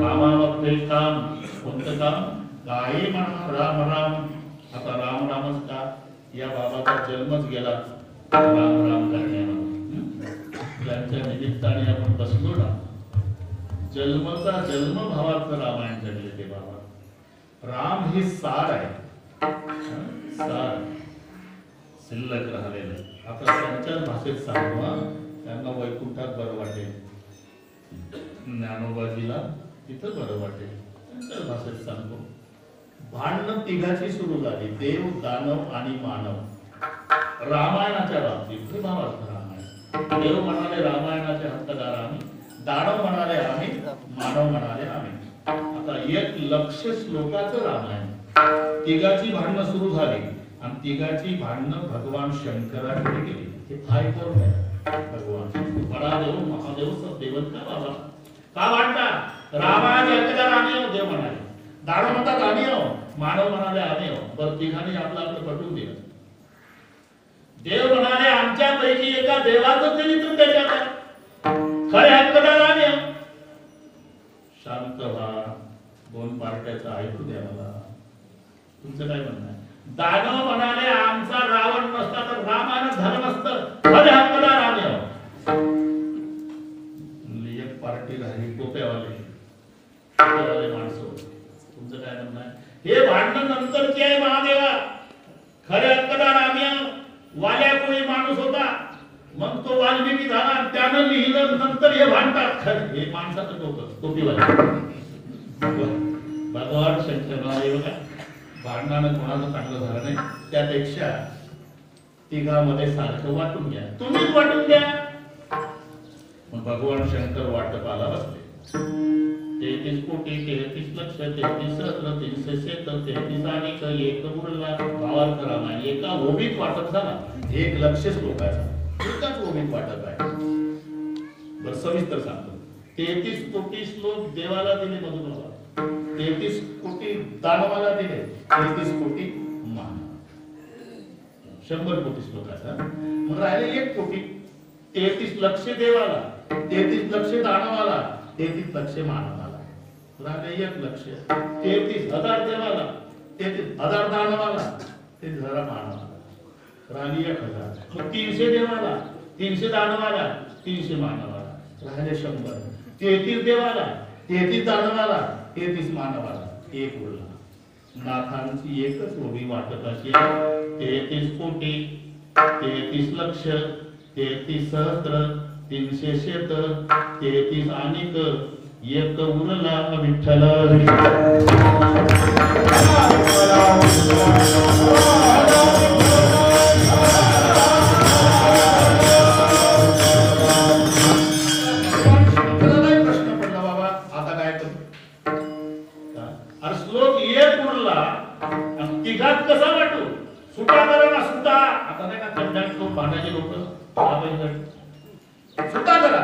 कामामध्ये काम, कोणतं काम? काही म्हणा राम राम. आता राम रामच का? या बाबाचा जन्मच गेला राम राम करण्यामध्ये. त्यांच्या निमित्ताने आपण बसलो ना. जन्मचा जन्म भावाचं रामायण घडले ते बाबा. राम ही सार आहे, सार शिल्लक राहिलेलं. आता त्यांच्याच भाषेत सांगू, त्यांना वैकुंठात बरं वाटेल, ज्ञानोबाजीला तिथं बरं वाटेल, त्यांच्याच भाषेत सांगतो. भांडणं तिघाची सुरू झाली, देव, दानव आणि मानव. रामायणाच्या बाबतीत हे भावार्थ रामायण. देव म्हणाले रामायणाचे हक्कदार आम्ही, दानव म्हणाले आम्ही, मानव म्हणाले आम्ही. आता 1,00,000 श्लोकाचं रामायण. तिघाची भांडणं सुरू झाली आणि तिघाची भांडणं भगवान शंकराकडे गेली. हे हायकोर्ट आहे. भगवान बडादेव महादेव सब देवत का बाबा का भांडता? रामायणाचे हक्कदार आम्ही हो, देव म्हणाले. दानव म्हणतात आम्ही हो, मानव म्हणाले आम्ही हो. बरं तिघांनी आपलं आपलं पटवून दिलं. देव म्हणाले आमच्यापैकी एका देवाचं चरित्र त्याच्यात आहे, खरे हक्कदार आम्ही हो. शांत व्हा, दोन पार्ट्याचं ऐकू द्या मला. तुमचं काय म्हणणं आहे? दानव म्हणाले आमचा रावण नसता तर रामायण झालं नसतं, खरे हक्कदार आम्ही हो. एक पार्टी राहिली टोप्यावाले माणसं. तुमचं काय म्हणणं आहे? हे भांडण नंतरचे आहे महादेवा, खरे हक्कदार आम्ही आहोत. वाल्या कोळी माणूस होता, मग तो वाल्मिकी झाला, त्यानं लिहिलं, नंतर हे भांडतात. खरं हे माणसाचं डोकं, टोपीवाले. भगवान शंकर महादेव का भांडणानं कोणाचं चांगलं झालं नाही, त्यापेक्षा तिघामध्ये सारखं वाटून घ्या, तुम्हीच वाटून द्या. मग भगवान शंकर वाटपाला बसले. 33 कोटी 33 लक्ष 33 सहस्र 336 आणि एक उरला. भावार्थ रामायण एका ओबीत वाटप झाला. 1,00,000 श्लोकाचा एकाच ओबीत वाटप आहे. बरं सविस्तर सांगतो. 33 कोटी श्लोक देवाला दिले मधुबाबा, 33 कोटी दानवाला दिले, 33 कोटी मानवाला, 100 कोटी श्लोकाचा. मग राहिले 1 कोटी. 33 लक्ष देवाला, 33 लक्ष दानवाला, 33 लक्ष मानवाला. राहिले 1,00,000. 33,000 देवाला, 33,000 दानवाला, 33,000 मानवाला. राहिली 1,000. मग 300 देवाला, 300 दानवाला, 300 मानवाला. राहिले 100. 33 देवाला, 33 दानवाला, 33 मानवाला. एक उरला. नाथांची एकच ओवी वाटपाची. 33 कोटी, 33 लक्ष, 33 सहस्त्र, 300 शेत, 33 आणिक, एक उरला विठ्ठल. सुटा करा ना सुटा. आता नाही का खंडात तो पाण्याचे लोक सुटा करा.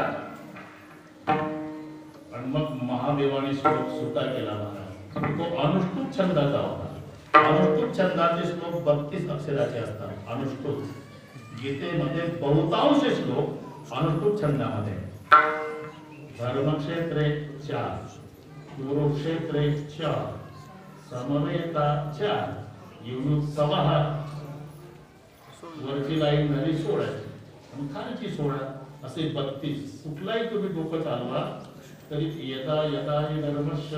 आणि मग महादेवाने श्लोक सुटा केला महाराज. तो अनुष्टुप छंदाचा होता. अनुष्टुप छंदाचे श्लोक 32 अक्षराचे असतात. अनुष्टुप गीतेमध्ये बहुतांश श्लोक अनुष्टुप छंदामध्ये. धर्मक्षेत्रे 4, कुरुक्षेत्रे 4, समवेता 4, युयुत्सवः. वरची लाईन झाली 16 आणि खालची 16 असे 32. कुठलाही तुम्ही डोकं चालवा तरी यदा यदा धर्मस्य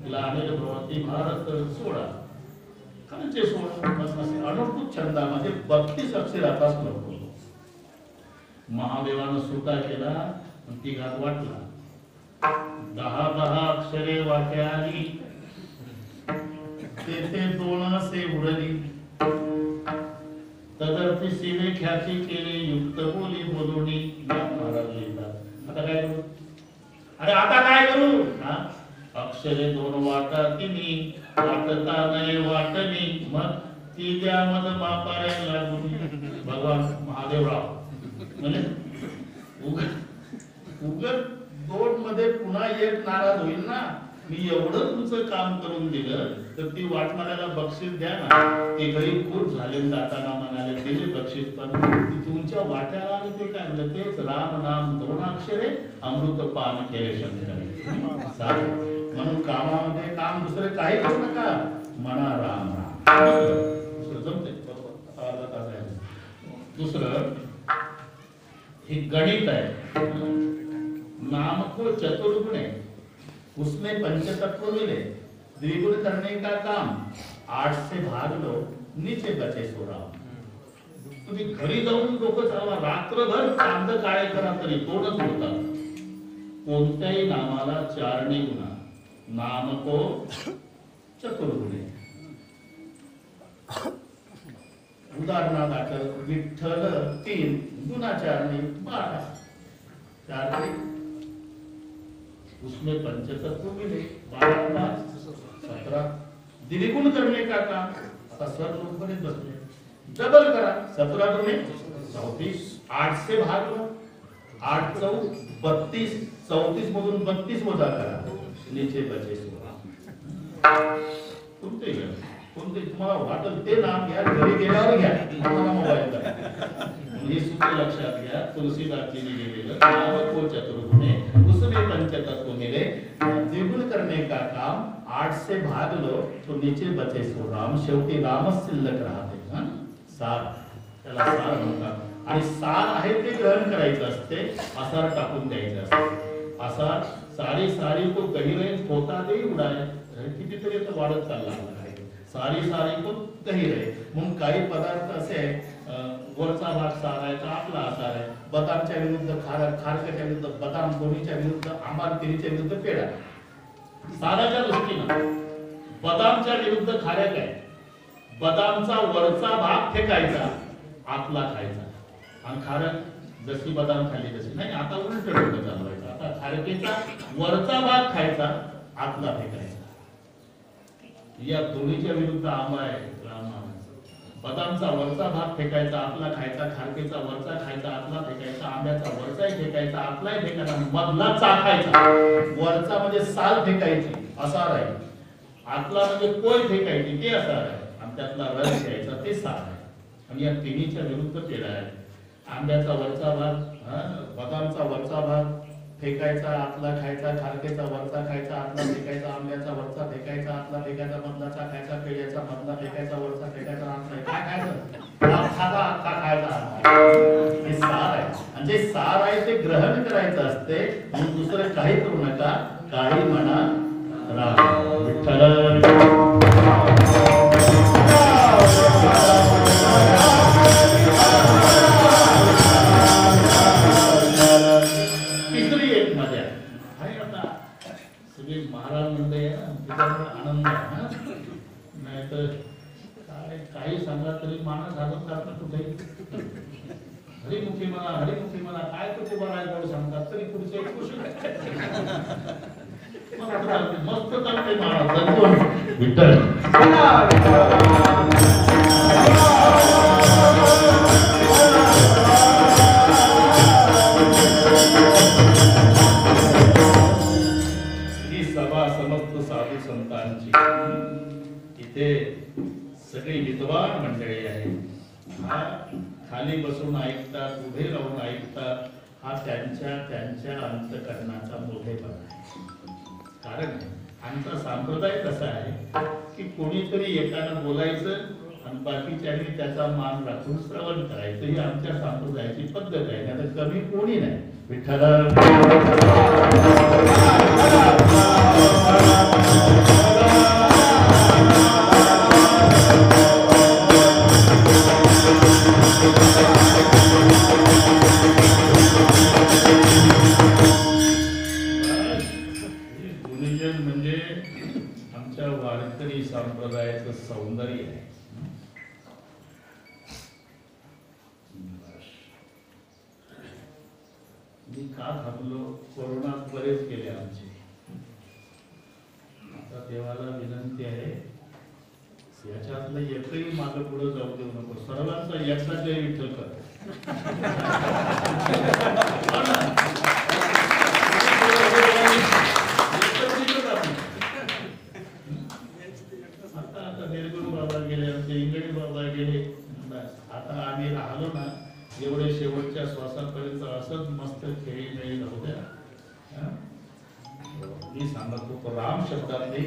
ग्लानिर्भवति भारत 16, खालचे 16 असे अनुष्टुप छंदामध्ये 32 अक्षराचा श्लोक होतो. महादेवानं सुटा केला आणि तिघात वाटला. 10 अक्षरे वाट्याली तेथे 2 असे उरली. तदर्थी शिवे ख्याती केली युक्त बोली बोलुनी. महाराज लिहितात आता काय करू. अरे आता काय करू. अक्षरे 2 वाटतीनी वाटता नाही वाटणी. मग ती द्या मध मापारायला लागून. भगवान महादेवराव म्हणजे उगत 2 मध्ये पुन्हा 1 नाराज होईल ना. मी एवढं तुमचं काम करून दिलं तर ती वाटणाऱ्याला बक्षीस द्या ना. ते गरीब खूप झाले जाताना म्हणाले दिले बक्षीस पण तुमच्या वाट्याला आले ते काय म्हणलं. तेच राम नाम 2 अक्षरे अमृत पान केले शंकर. म्हणून कामामध्ये काम दुसरे काही करू नका. म्हणा राम राम. जमते दुसरं हे गणित आहे. नाम को चतुर्गुण है, उसमें पंचतत्व मिले. द्विगुण करने का काम 8 से भाग लो, नीचे बचे 16. तुम्ही घरी जाऊन डोकं चालवा. रात्रभर कांद काळे करा तरी तोडच होतात. कोणत्याही नामाला 4 ने गुणा. नाम को चतुर्गुणे. उदाहरणादाखल विठ्ठल 3 गुना 4 ने 12. 4 उसमें पंचतत्व मिले. 12 17. द्विगुण करने का काम. आता सर लोक बरेच बसले. डबल करा. 17 दुने 34. 8 से भाग लो. 8 चौ 32. 34 मधून 32 वजा करा. नीचे बचे 16. कोणते घ्या. कोणते तुम्हाला वाटेल ते नाम घ्या. घरी गेल्यावर घ्या. तुम्हाला मोबाईल करा. हे सूत्र लक्षात घ्या. तुलसीदासजीने लिहिलेलं नाम को चतुर्गुणे उसमें पंचतत्व मिले. द्विगुण करने का काम 8 से भाग लो तो नीचे बचे 16. शेवटी रामच शिल्लक राहते. सार त्याला सार म्हणतात. आणि सार आहे ते ग्रहण करायचं असते. आसार टाकून द्यायचं असते. आसार सारी सारी को कही रहे होता दे उडाय. कितीतरी तर वाढत चालला आहे. सारी सारी को कही रहे. म्हणून काही पदार्थ असे आहे वरचा भाग सार आहे तर आपला आसार आहे. बदामच्या विरुद्ध खारकाच्या विरुद्ध बदाम. दोन्हीच्या विरुद्ध आंबा. तिरीच्या विरुद्ध पेढा. साराच्या दृष्टीनं बदामच्या विरुद्ध खारक आहे. बदामचा वरचा भाग फेकायचा आतला खायचा. आणि खारक जशी बदाम खाल्ली तशी नाही. आता उलट डोकं चालवायचं. आता खारकेचा वरचा भाग खायचा आतला फेकायचा. या दोन्हीच्या विरुद्ध आंबा आहे. बदामचा वरचा भाग फेकायचा आतला खायचा. खारकेचा वरचा खायचा आतला फेकायचा. आंब्याचा वरचाही फेकायचा आतलाही फेकायचा. मधला चाखायचा. वरचा म्हणजे साल फेकायची असार आहे. आतला म्हणजे कोय फेकायची ते असार आहे. आणि त्यातला रस घ्यायचा ते सार आहे. आणि या तिन्हीच्या विरुद्ध पेढा आहे. आंब्याचा वरचा भाग बदामचा वरचा भाग फेकायचा आतला खायचा. खारकेचा वरचा खायचा आतला फेकायचा. आंब्याचा वरचा फेकायचा आतला फेकायचा. मधलाचा खायचा. पेढ्याचा मधला फेकायचा वरचा फेकायचा आतला. काय खायचं खायचा आतला खायचा. हे सार आहे. आणि जे सार आहे ते ग्रहण करायचं असते. म्हणून दुसरं काही करू नका. काही म्हणा राम विठ्ठल. महाराज म्हणते आनंद नाही तर काही सांगा तरी माणूस हातात काढतात कुठे. हरिमुखी म्हणा काय कुठे बघायला सांगतात तरी पुढचे मस्त चालते महाराज विठ्ठल. सभा समस्त साधू संतांची. इथे सगळी विद्वान मंडळी आहे. हा खाली बसून ऐकतात, उभे राहून ऐकतात. हा त्यांच्या त्यांच्या अंतकरणाचा मोठेपणा आहे. कारण आमचा संप्रदाय कसा आहे की कोणीतरी एकानं बोलायचं आणि बाकीच्यांनी त्याचा मान राखून श्रवण करायचं. ही आमच्या संप्रदायाची पद्धत आहे. आता कमी कोणी नाही. विठ्ठल गुणीजन म्हणजे आमच्या वारकरी संप्रदायाचं सौंदर्य आहे. मी का थांबलो? कोरोनात बरेच गेले आमचे. आता देवाला विनंती आहे, याच्यातलं एकही मागे पुढे जाऊ देऊ नको. सर्वांचा एकटा जय विठ्ठल कर. आता निर्गुण बाबा गेले, आमचे इंगळी बाबा गेले. आता आम्ही राहिलो ना एवढे शेवटच्या श्वासापर्यंत असंच मस्त खेळी मेळी राहू द्या. मी सांगत होतो राम शब्दामध्ये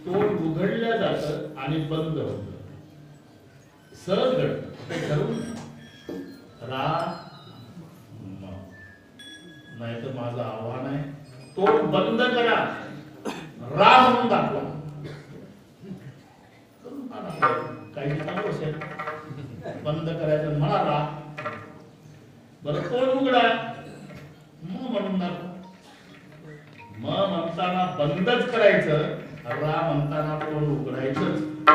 तोंड उघडल्या जातं आणि बंद होतं. सहज घडतं ते ठरवून नाही तर माझं आव्हान आहे, तोंड बंद करा, रा म्हणून दाखवा. काही चालू असेल बंद करायचं म्हणा रा, बरं तोंड उघडा म म्हणून दाखवा. म म्हणताना बंदच करायचं, रा म्हणताना तोंड उघडायचंच.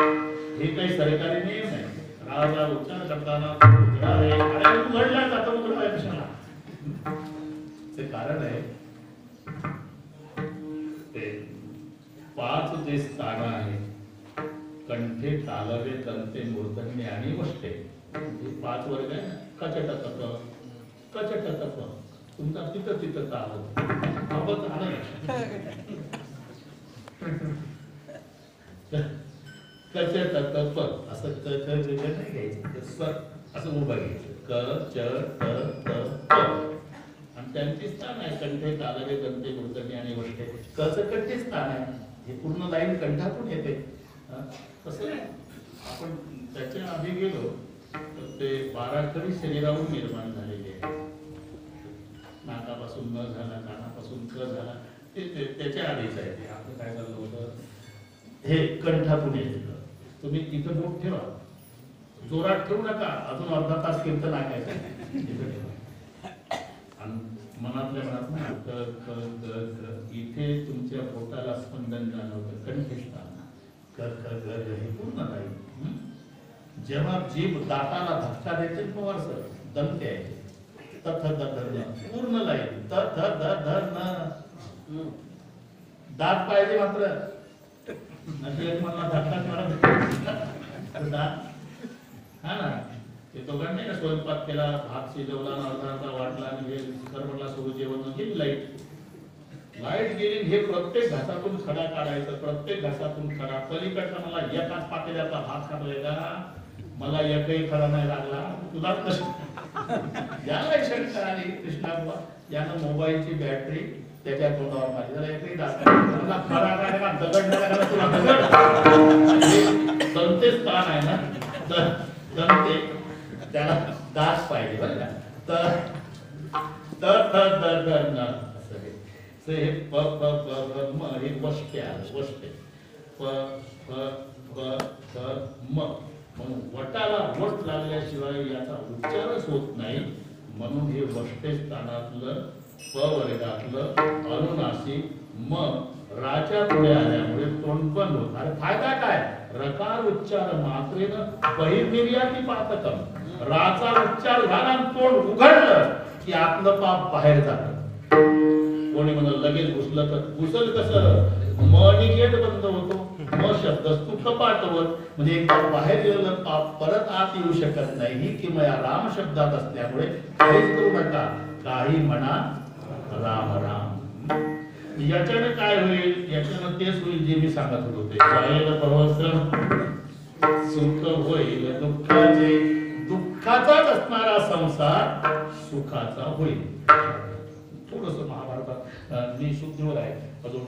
हे काही सरकारी नियम नाही. राजा उच्चार करताना उघडावे, अरे उघडला जातं उघडावे कशाला? ते कारण आहे ते 5 जे स्थान आहे कंठे, तालवे, तंते, मूर्धन्य आणि वष्टे. हे 5 वर्ग आहे. कचट तप, कचट तप तुमचा तिथं तिथं तालव बाबत आलं. कचट तप असं नाही घ्यायचं, असं उभं घ्यायचं. क च त त आणि त्यांची स्थान आहे कंठे, तालवे, तंते, मूर्धन्य आणि वष्टे. कच कंठे स्थान आहे. हे पूर्ण लाईन कंठातून येते. कसं आहे आपण त्याच्या आधी गेलो तर ते 12 खरी शरीरावरून निर्माण झालेले आहे. नाकापासून न झाला, कानापासून क झाला, ते त्याच्या आधीच आहे. ते आपलं काय झालं होतं, हे कंठातून येते. तुम्ही इथं बोट ठेवा, जोरात ठेवू नका, अजून अर्धा तास कीर्तन ऐकायचं. इथं ठेवा आणि मनातल्या मनात इथे तुमच्या पोटाला स्पंदन जाणवतं. कंठस्थान हे पूर्ण राहील. जेव्हा जीभ दाताला धक्का देते पवार सर दंते आहे तथ धर पूर्ण लाईन तथ धर न दात पाहिजे मात्र मला धक्का दात. हा ना ते दोघांनी नाही का स्वयंपाक केला, भात शिजवला, अर्धा वाटला आणि हे सर्वांना सोडून जेवण गेली लाईट गेली. हे प्रत्येक घासातून खडा काढायचं, प्रत्येक घासातून खडा. पलीकडचा मला एकाच पातेल्याचा भात खातोय का, मला एकही खडा नाही लागला. तुला कसं याला शंका आली कृष्णा बाबा, यानं मोबाईलची बॅटरी त्याच्या तोंडावर मारली, त्याला एकही दाखवा खडा काय दगड नाही, तुला दगड दंते स्थान आहे ना, तर दंते त्याला दास पाहिजे बरं का. तर हे प प प म हे वष्टे आले. वष्टे प प प प म म्हणून वटाला वट लागल्याशिवाय याचा उच्चारच होत नाही. म्हणून हे वष्टे स्थानातलं प वर्गातलं अनुनासिक म राच्या पुढे आल्यामुळे तोंड बंद होत. अरे फायदा काय? रकार उच्चार मात्रेनं बहिर्निर्याती पातकम. राचा उच्चार झाला आणि तोंड उघडलं की आतलं पाप बाहेर जातं. कोणी म्हणलं लगेच घुसलं तर घुसल कसं? म नी गेट बंद होतो. म शब्द असतो कपाटवर, म्हणजे एकदा बाहेर गेलेलं पाप परत आत येऊ शकत नाही. ही किमया राम शब्दात असल्यामुळे काहीच करू नका, काही म्हणा राम राम. याच्याने काय होईल? याच्यानं तेच होईल जे मी सांगत होतो ते जाईल भवस्त्र सुख होईल दुःखाचे, दुःखाचाच असणारा संसार सुखाचा होईल. थोडस महाभारतात मी शुद्धीवर आहे, अजून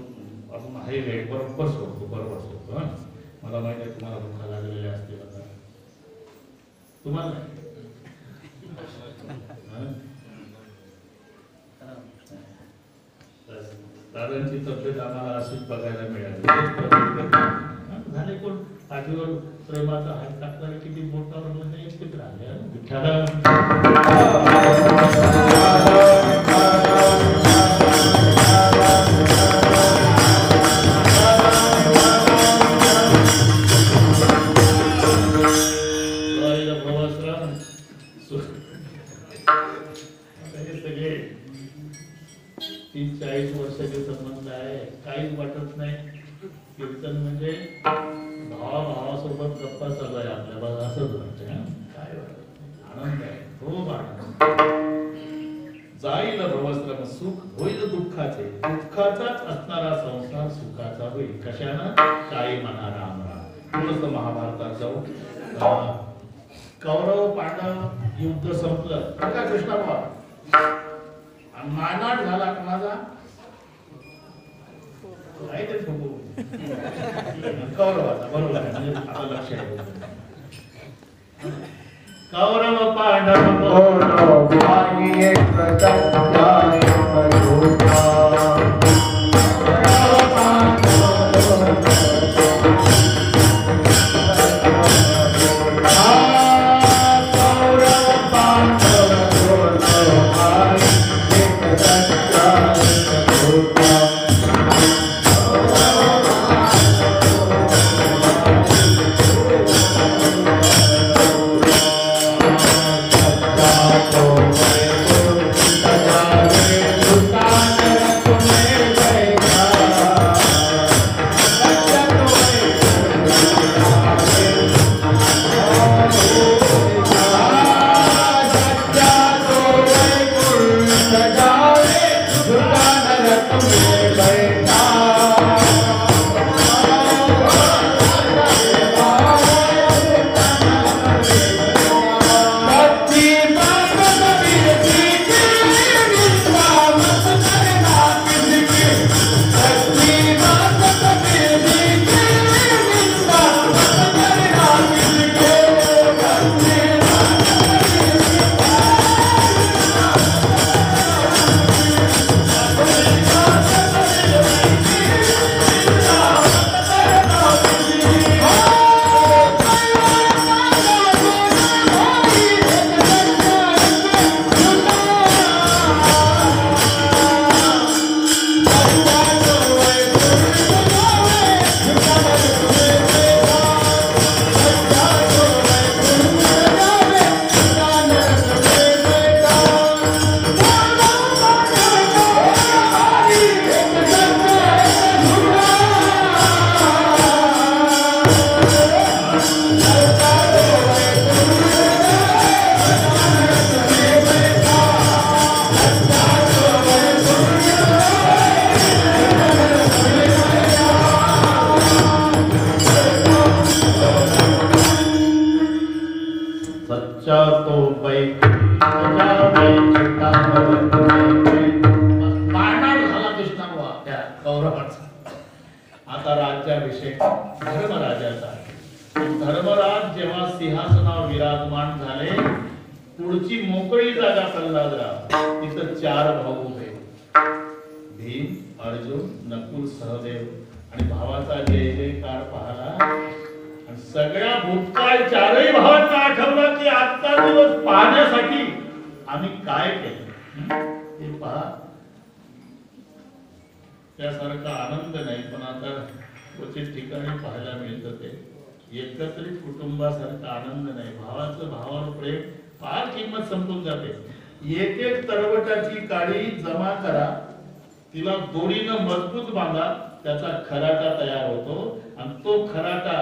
अजून आहे वेळ, बरोबर सोडतो हा. मला माहिती आहे तुम्हाला दुःख लागलेले असतील आता, तुम्हाला दादांची तब्येत आम्हाला अशीच बघायला मिळाली. झाले कोण पाठीवर प्रेमाचा हात टाकला किती बोटावर म्हणजे एकच राहिले सगळे 30-40 वर्षाचे संबंध आहे, काहीच वाटत नाही. कीर्तन म्हणजे भावासोबत गप्पा चालू आहे आपल्या, बघा असंच वाटतं. काय वाटत नाही, आनंद आहे, खूप आनंद. जाईल भवस्त्र सुख होईल दुःखाचे, दुःखाचाच असणारा संसार सुखाचा होईल. कशानं? काही म्हणा राम राम. थोडस महाभारतात जाऊ. कौरव पांडव युद्ध संपलं का कृष्णाबा, मानाट झाला कोणाचा? काहीतरी ठोकू कौरवाचा, बरोबर आहे, म्हणजे आता लक्ष आहे. कौरव पांडव आता राज्याभिषेक धर्मराजाचा. धर्मराज जेव्हा सिंहासनावर विराजमान झाले, पुढची मोकळी जागा प्रल्हादराव, तिथं 4 भाऊ उभे, भीम, अर्जुन, नकुल, सहदेव. आणि भावाचा जय जयकार पाहला आणि सगळ्या भूतकाळ 4ही भावांना आठवलं की आजचा दिवस पाहण्यासाठी आम्ही काय केलं ते पहा. त्यासारखा आनंद नाही, पण आता क्वचित ठिकाणी पाहायला मिळतं ते एकत्रित कुटुंबासारखा आनंद नाही. भावाचं भावावर प्रेम फार किंमत संपून जाते. एक एक तरवटाची काडी जमा करा, तिला दोरीनं मजबूत बांधा, त्याचा खराटा तयार होतो आणि तो खराटा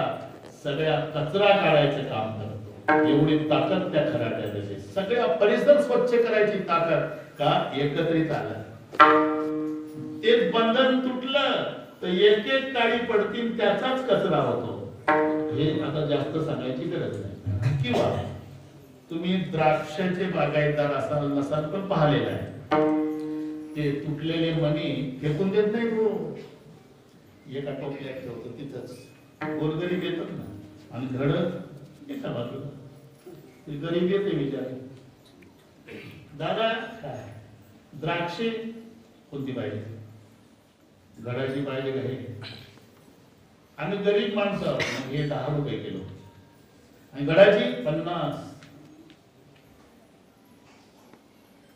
सगळ्या कचरा काढायचं काम करतो. एवढी ताकद त्या खराट्यात आहे. सगळ्या परिसर स्वच्छ करायची ताकद का एकत्रित आला. ते बंधन तुटलं तर एक एक काळी पडतील त्याचाच कचरा होतो. हे आता जास्त सांगायची गरज नाही. किंवा तुम्ही द्राक्षाचे बागायतदार असाल नसाल पण पाहिलेलं आहे, ते तुटलेले मणी फेकून देत नाही तो, एका टोपल्यात ठेवतो तिथंच. गोरगरीब येतात ना आणि घडत एका बाजूला, ते गरीब येते विचार, दादा काय द्राक्षे कोणती पाहिजे, घडाची पाहिजे का हे, आणि गरीब माणसं हे 10 रुपये किलो आणि घडाची 50.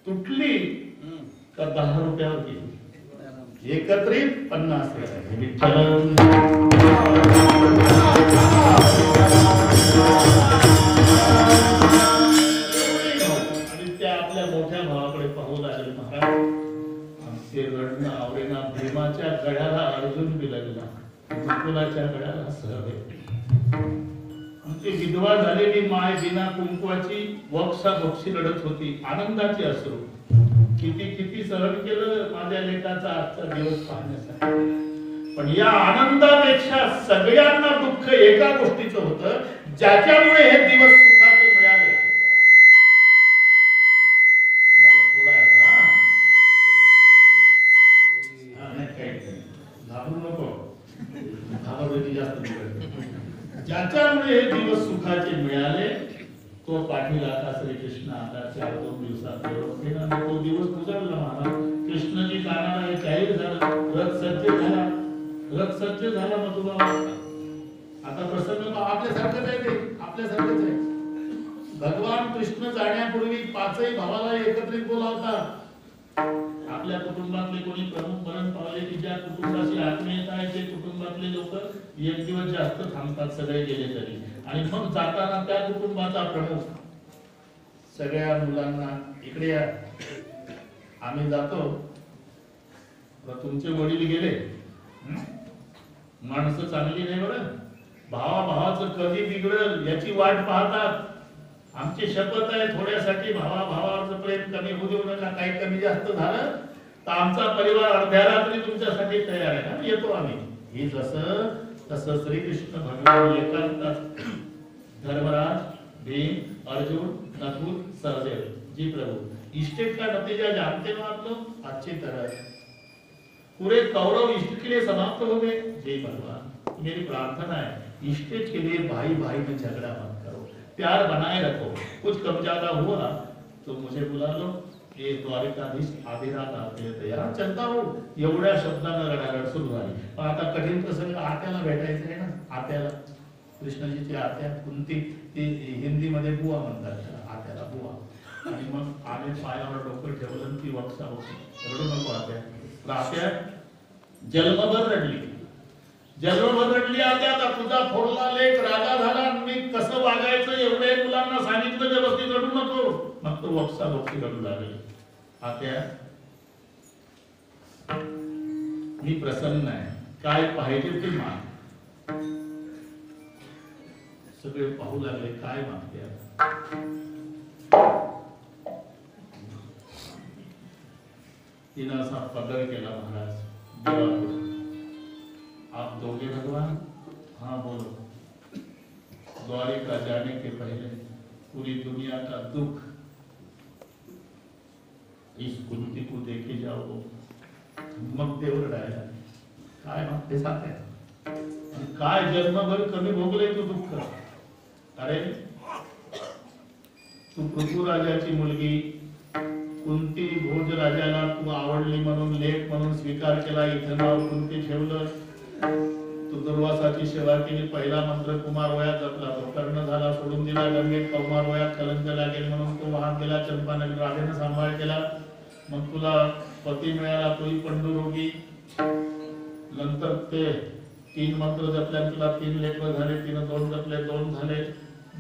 तुटली का 10 रुपयावर किलो, एकत्रित 50 आणि त्या आपल्या मोठ्या भावाकडे पाहू लागले. महाराज ते रडणं आवडेना, भीमाच्या गळ्याला अर्जुन बिलगला, नकुलाच्या गळ्याला सहदेव. ती विधवा झालेली माय बिना कुंकवाची वक्सा बक्षी रडत होती, आनंदाची अश्रू. किती किती सहन केलं माझ्या लेकाचा आजचा दिवस पाहण्यासाठी, पण या आनंदापेक्षा सगळ्यांना दुःख एका गोष्टीचं होतं, ज्याच्यामुळे हे दिवस सुखाचे मिळाले. घाबरू नको, घाबरली जास्त. ज्याच्यामुळे हे दिवस सुखाचे मिळाले तो पाठीला का श्रीकृष्ण आता 4-2 दिवसात तो दिवस गुजरला. महाराज कृष्णजी जाणार आहे, जाहीर झालं, रथ सज्ज झाला मधुबाबा. आता प्रसंग आपल्यासारखंच आहे, ते आपल्यासारखंच आहे. भगवान कृष्ण जाण्यापूर्वी 5ही भावाला एकत्रित बोलावतात. आपल्या कुटुंबातले कोणी प्रमुख मरण पावले की ज्या कुटुंबाची आत्मीयता आहे ते कुटुंबातले लोक एक दिवस जास्त थांबतात सगळे गेले तरी, आणि मग जाताना त्या कुटुंबाचा प्रमुख सगळ्या मुलांना इकडे या, आम्ही जातो. तुमचे वडील गेले, माणसं चांगली नाही बरं, भावाचं कधी बिघडल याची वाट पाहतात. आमची शपथ आहे थोड्यासाठी भावाचं प्रेम कमी होऊ देऊ नका. काही कमी जास्त झालं तर आमचा परिवार अर्ध्या रात्री तुमच्यासाठी तयार आहे ना, येतो आम्ही. ही तसं श्रीकृष्ण भगवान एकांतात धर्मराज, भीम, अर्जुन, नकुल, सहदेव जी प्रभु, इष्टेट का नतीजा जानते हो आप लोग अच्छी तरह. पूरे कौरव इष्ट के लिए समाप्त हो गए. जय भगवान, मेरी प्रार्थना है इष्टेट के लिए भाई भाई में झगड़ा मत करो, प्यार बनाए रखो. कुछ कम ज्यादा हुआ तो मुझे बुला लो, ये द्वारिकाधीश आधी रात आते तयार चलता हो. एवढ्या शब्दांना रडारड सुरू झाली. पण आता कठीण प्रसंग, आत्याला भेटायचं आहे ना. आत्याला, कृष्णजीची आत्या कुंती, ती हिंदीमध्ये बुवा म्हणतात त्याला, आत्याला बुवा. आणि मग आले पायावर डोकं ठेवलं, ती वक्सा होती, रडू नको आत्या. आत्या जन्मभर रडली आत्या. आता तुझा थोरला लेक राजा झाला, मी कसं वागायचं एवढे मुलांना सांगितलं व्यवस्थित, रडू नको. मग तो वक्सा बक्षी रडू लागली. आत्या मी प्रसन्न आहे, काय पाहिजे ते माग. सगळे पाहू लागले काय मागते. तिनं असा पदर केला, महाराज आप दोगे भगवान? हाँ बोलो. द्वारिका जाने के पहले पूरी दुनिया का दुख इस कुंती को देखे जाओ. मग देव रडायला काय मागते सांगते, काय जन्मभर कमी भोगले तू दुःख. अरे तू पृथ्वीराजाची मुलगी कुंती भोज राजाला तू आवडली म्हणून लेक म्हणून स्वीकार केला, इथं नाव कुंती ठेवलं. तू दुर्वासाची सेवा केली, पहिला मंत्र कुमार वयात जपला, तो कर्ण झाला, सोडून दिला गंगेत. कौमार वयात कलंक लागेल म्हणून तो वाहन गेला, चंपानगर राधेनं सांभाळ केला. मग तुला पती मिळाला, तोही पंडुरोगी. नंतर ते 3 मंत्र जपल्या, तुला 3 लेकर झाले, 3 जपले, 2 झाले.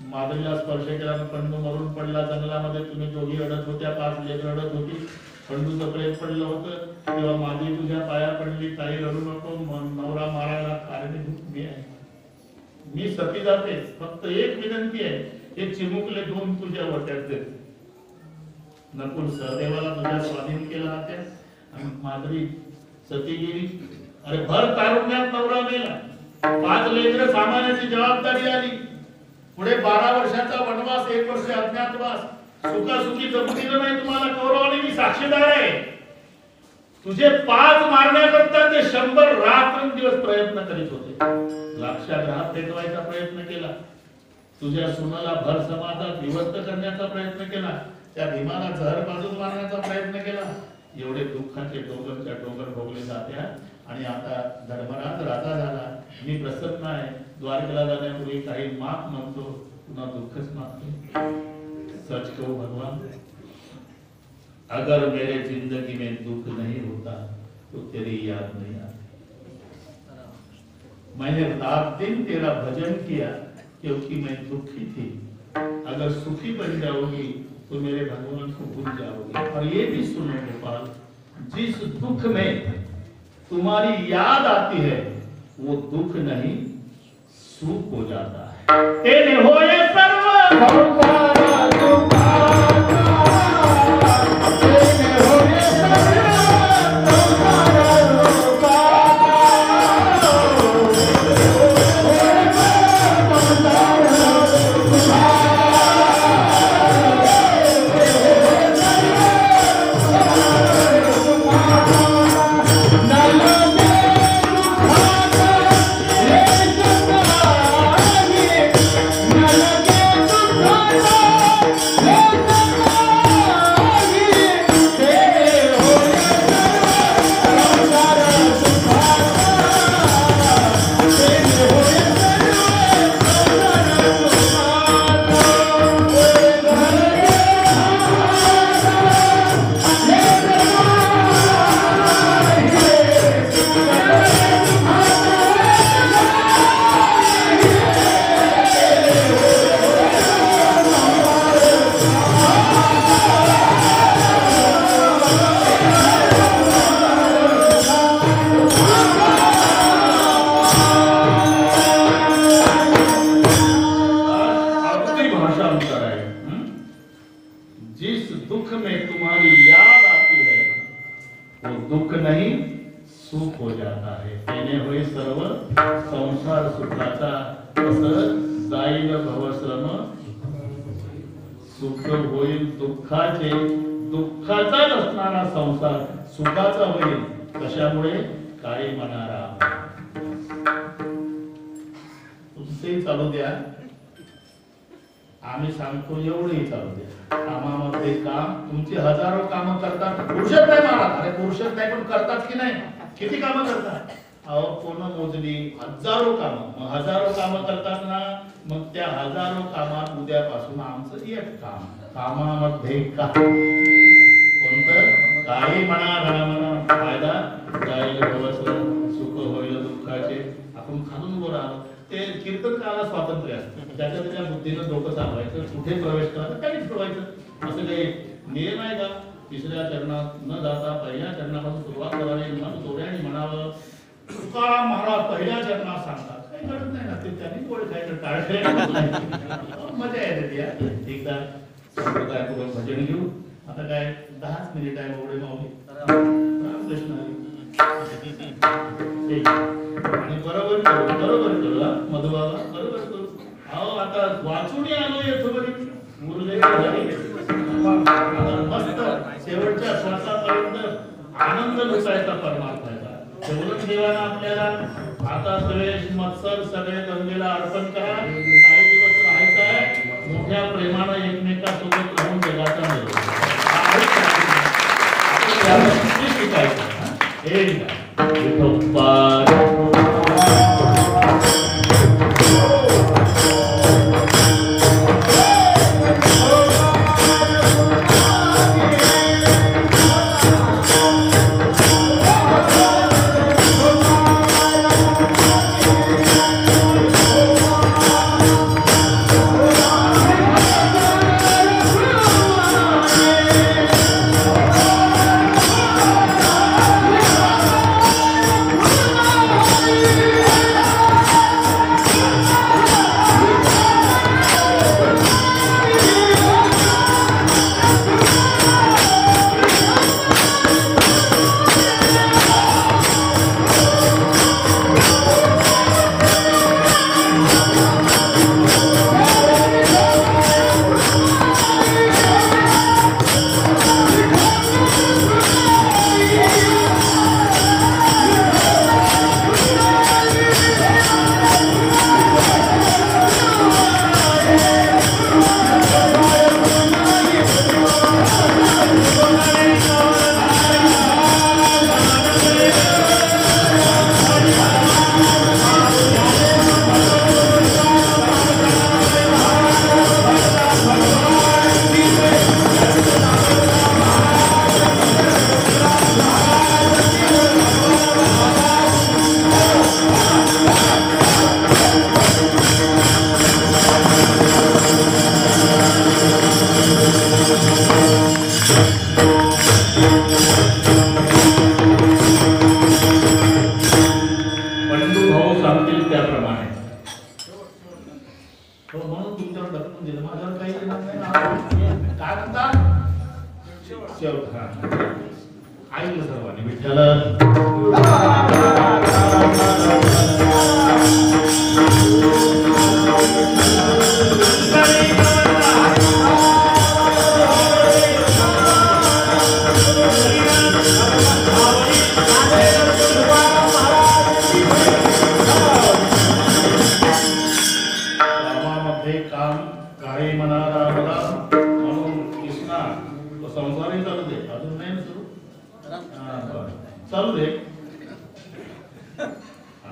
माधवीला स्पर्श केला, पंडू मरून पडला जंगलामध्ये. तुम्ही दोघी रडत होत्या, 5 लेकर रडत होती. पंडूचं प्रेम पडलं होतं तेव्हा माधवी तुझ्या पाया पडली, ताई रडू नको, नवरा मारायला कारणीभूत मी आहे. मी सती जाते, फक्त एक विनंती आहे, हे चिमुकले 2 तुझ्या वट्यात दे. नकुल सहदेवाला तुझ्या स्वाधीन केला होत्या. आणि माधवी सती गेली. अरे भर तारुण्यात नवरा मेला. 5 लेकरं सांभाळण्याची जबाबदारी आली. पुढे 12 वर्षाचा वनवास, 1 वर्ष अज्ञातवास. सुखासुखी जगू दिलं नाही तुम्हाला कौरवाने. मी साक्षीदार आहे. तुझे 5 मारण्याकरता ते 100 रात्रंदिवस प्रयत्न करीत होते. लाक्षागृहात पेटवायचा प्रयत्न केला. तुझ्या सुनाला भर समाजात विभक्त करण्याचा प्रयत्न केला. त्या भीमाला जहर पाजून मारण्याचा प्रयत्न केला. एवढे दुःखाचे डोंगरच्या डोंगर भोगले जात्या. आणि आता धर्मराज राजा झाला. मी प्रसन्न आहे. द्वारकेला जाण्यापूर्वी काही माफ म्हणतो, पुन्हा दुःखच मागतो. सच कहूं भगवान, अगर मेरे जिंदगी में दुख नहीं होता तो तेरी याद नहीं आती. मैंने रात दिन तेरा भजन किया क्योंकि मैं दुखी थी. अगर सुखी बन जाओगी तो मेरे भगवान को भूल जाओगी. और ये भी सुनो गोपाल, जिस दुख में तुम्हारी याद आती है वो दुख नहीं सुख हो जाता है. तेने होए सर्व संसार दुखाता, तेने होए सर्व संसार दुखाता. दुःखाचा नसणारा संसार सुखाचा होईल. कशामुळे? काही म्हणारा तुमचेही चालू द्या, आम्ही सांगतो एवढेही चालू द्या. कामामध्ये काम, तुमची हजारो कामं करतात. पुरुषच नाही महाराज, अरे पुरुषच नाही पण करतात की नाही? किती कामं करतात? अहो कोण मोजली? हजारो कामं. हजारो कामं करतात ना, मग त्या हजारो कामात उद्यापासून आमचं एक काम. कामामध्ये का कोणतं? काही म्हणा म्हणा म्हणा, फायदा जाईल सुख होईल दुःखाचे. आपण खालून बोला. ते कीर्तनकाला स्वातंत्र्य असतं. त्याच्या त्याच्या बुद्धीनं डोकं चालवायचं. कुठे प्रवेश करायचं, काहीच ठेवायचं. असं काही नियम आहे का? 3ऱ्या चरणात न जाता 1ल्या चरणापासून सुरुवात करावी. मन जोड्याने म्हणावं. तुकाराम महाराज 1ल्या चरणात सांगतात. काही गरज नाही ना. ते त्यांनी ओळखायचं टाळले. मजा येते. एकदा संप्रदायपूर्वक भजन घेऊ. आता काय 10 मिनिट आहे. एवढे माऊली रामकृष्ण आणि बरोबर करू, बरोबर करू. मधुबाबा बरोबर करू. अहो आता वाचून आलो येतो बरी मस्त शेवटच्या श्वासापर्यंत आनंद लुटायचा परमार्थाचा. तेवढंच देवाना आपल्याला. आता सगळे मत्सर सगळे गंगेला अर्पण करा. काही दिवस राहायचं आहे. मोठ्या प्रेमानं एकमेकांसोबत राहून जगाचा मिळवू.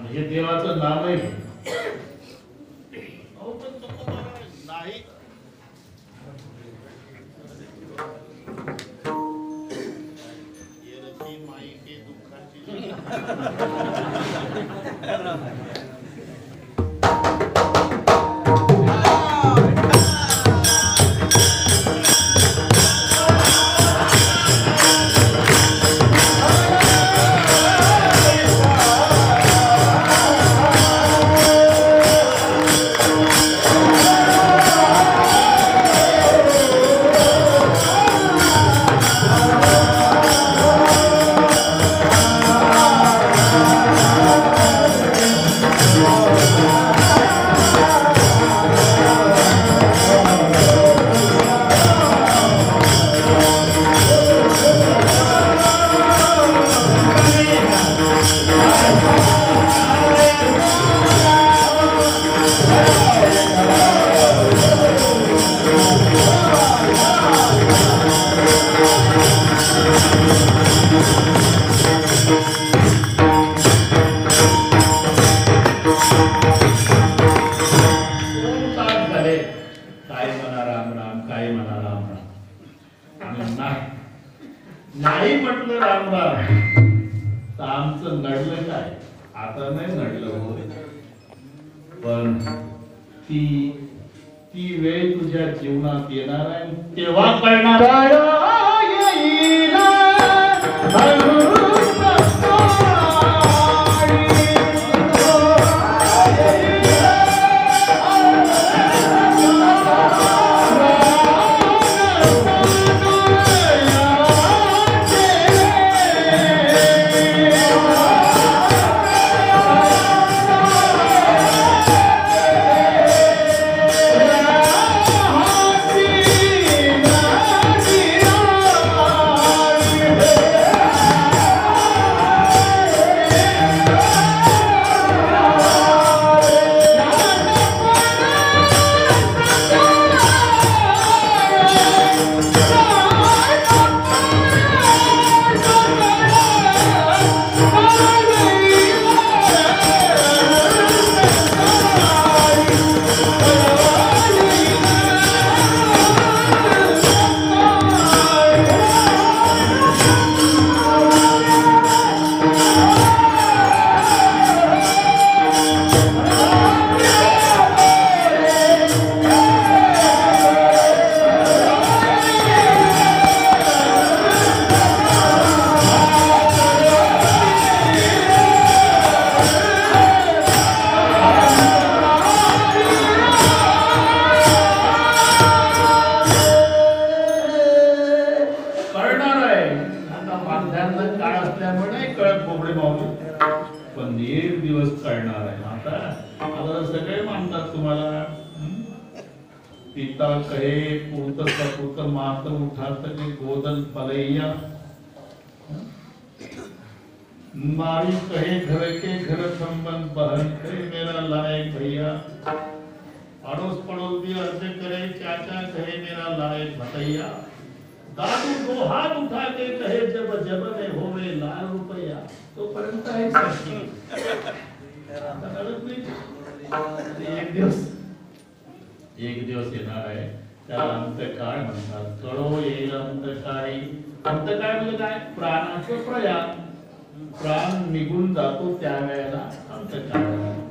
आणि हे देवाचं नाव आहे. अहो, पण तुकोबाराज नाही. येरची माईके दुःखाची नाही म्हटलं रामराम तर आमचं नडलं काय? आता नाही नडलं हो. पण ती वेळ तुझ्या जीवनात येणार आहे, तेव्हा कळणार. पण एक दिवस कळणार आहे. आता सगळे मानतात तुम्हाला. पिता कहे पुत सपुत मात उठात के गोदन पलैया, मारी कहे घर के घर संबंध बहन कहे मेरा लायक भैया, अड़ोस पड़ोस भी अर्ज करे चाचा कहे मेरा लायक भतैया, दादू दो हाथ उठा के कहे जब जब में होवे लाल रुपया. तो पर्यंत आहे सारखी. एक दिवस येणार आहे, त्याला अंतकाळ म्हणतात. कळो येईल अंतकाळी. अंतकाळ म्हणजे काय? प्राणाचं प्रयाण. प्राण निघून जातो त्यावेळेला अंतकाळ.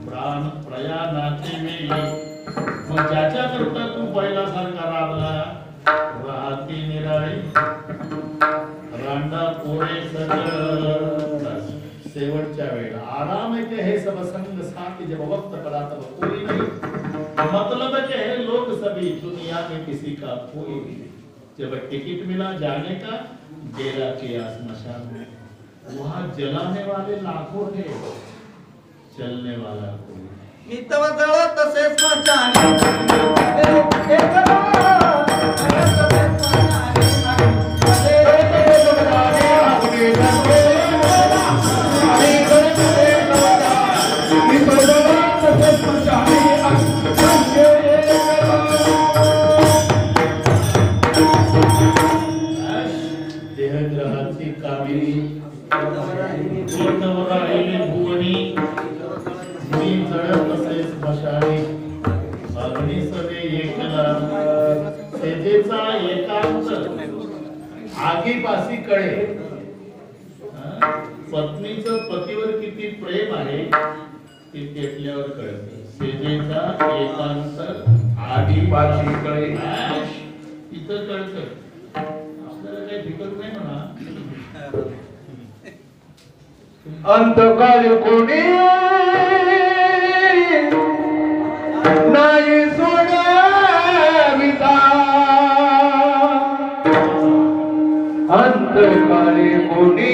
प्राण प्रयाणाची वेळी मग ज्याच्या करता तू पहिल्यासारखा राबला, राहती निराळी रांडा पोरे सगळं शेवटच्या वेळेला आराम है के है सब संग साथी, जब वक्त पड़ा तब कोई नहीं, मतलब के है लोग सभी दुनिया में किसी का कोई नहीं. जब टिकट मिला जाने का, डेरा किया स्मशान में, वहां जलाने वाले लाखों थे, चलने वाला कोई. मितव जळ तसे स्मशानी देहग्रहाची कामिनी भुवनी तसेच मशाली अग्नी सवे एकला सेजेचा एकांत आगीपासी कळे पत्नीचं पतीवर किती प्रेम आहे ते पेटल्यावर कळतं सेजेचा एकांत आगीपासी कळे तिथं कळतं आपल्याला काही फिकर नाही म्हणा अंतकाल कोणी नाही सोडाविता अंतकाली कोणी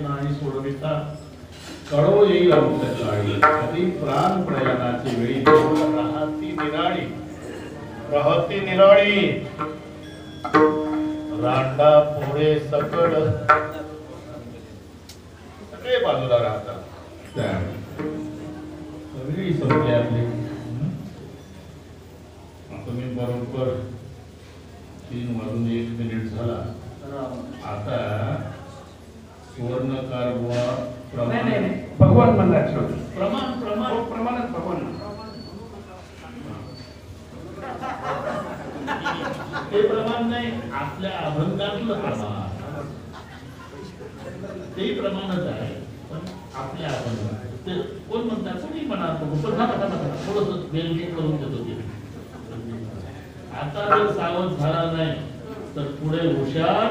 नाही सोडविता कळो येईल अंतकाळी कधी प्राण प्रयाणाची वेळी राहती निराळी रांडा पुढे सकड सगळे बाजूला राहतात सगळी संपली आपली तुम्ही बरोबर 3:01 झाला आता सुवर्णकार बुवा प्रमाण भगवान म्हणला प्रमाण प्रमाणात भगवान ते प्रमाण नाही आपल्या अभंगातलं प्रमाण ते प्रमाणच आहे पण आपल्या अभंगात ते कोण म्हणतात कोणी म्हणा थोडस बेलगी करून देतो ते आता जर सावध झाला नाही तर पुढे हुशार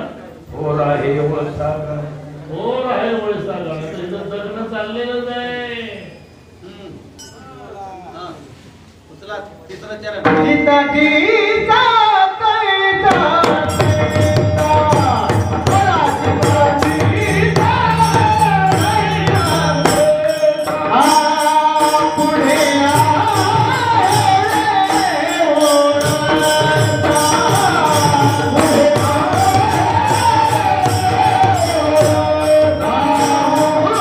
होर आहे वळसा गाणं तर इथं लग्न चाललेलंच आहे उचला तिसरं चरण Oh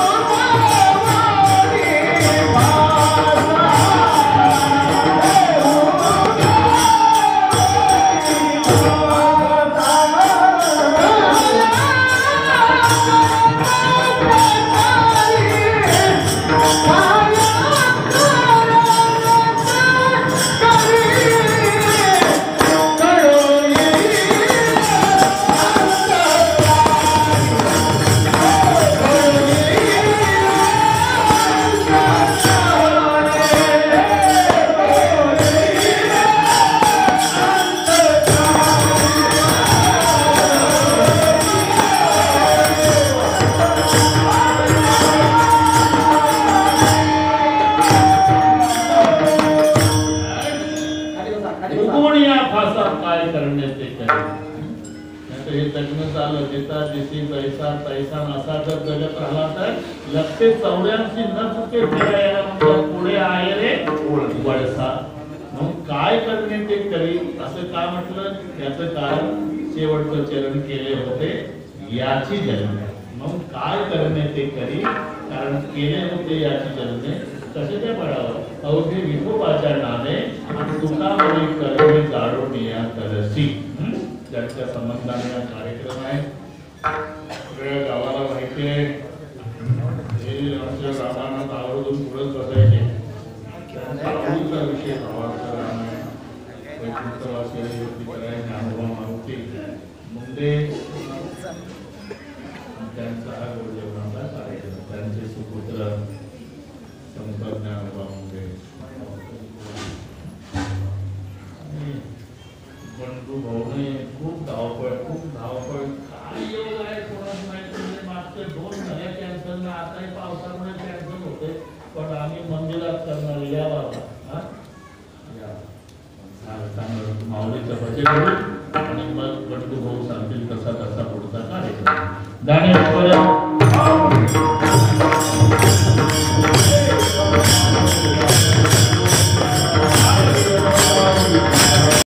नेता दिसी पैसा पैसा नसा जर जगत राहिला तर लक्षे 84 न चुके फिरायला म्हणजे पुढे आहे रे वळसा. मग काय करणे ते करी असं का म्हटलं याचं कारण शेवटचं चरण केले होते याची जन्मे. मग काय करणे ते करी कारण केले होते याची जन्मे. कशाच्या बळावर अवघे विठोबाच्या नामे आणि तुकावरी करणे जाळून या तरसी. ज्यांच्या संबंधाने हा कार्यक्रम आहे. सगळ्या गावाला माहिती आहे हे आमच्या गावांना आवर्जून पुढे बसायचे. त्यांचा आवडीचा विषय गावाचा राम आहे. ज्ञानोबा मारुती मुंडे त्यांचा हा गुरुदेवांचा कार्यक्रम. त्यांचे सुपुत्र संत ज्ञानोबा मुंडे बंधू भाऊने खूप धावपळ काय योग आहे कोणाच माहिती म्हणजे मागचे 2 झाल्या कॅन्सर आताही पावसामुळे कॅन्सर होते. पण आम्ही मंदिरात करणार या बाबा माऊलीचं भजन करू आणि मग बंधू भाऊ सांगतील कसा कसा पुढचा कार्यक्रम. ज्ञानेश्वर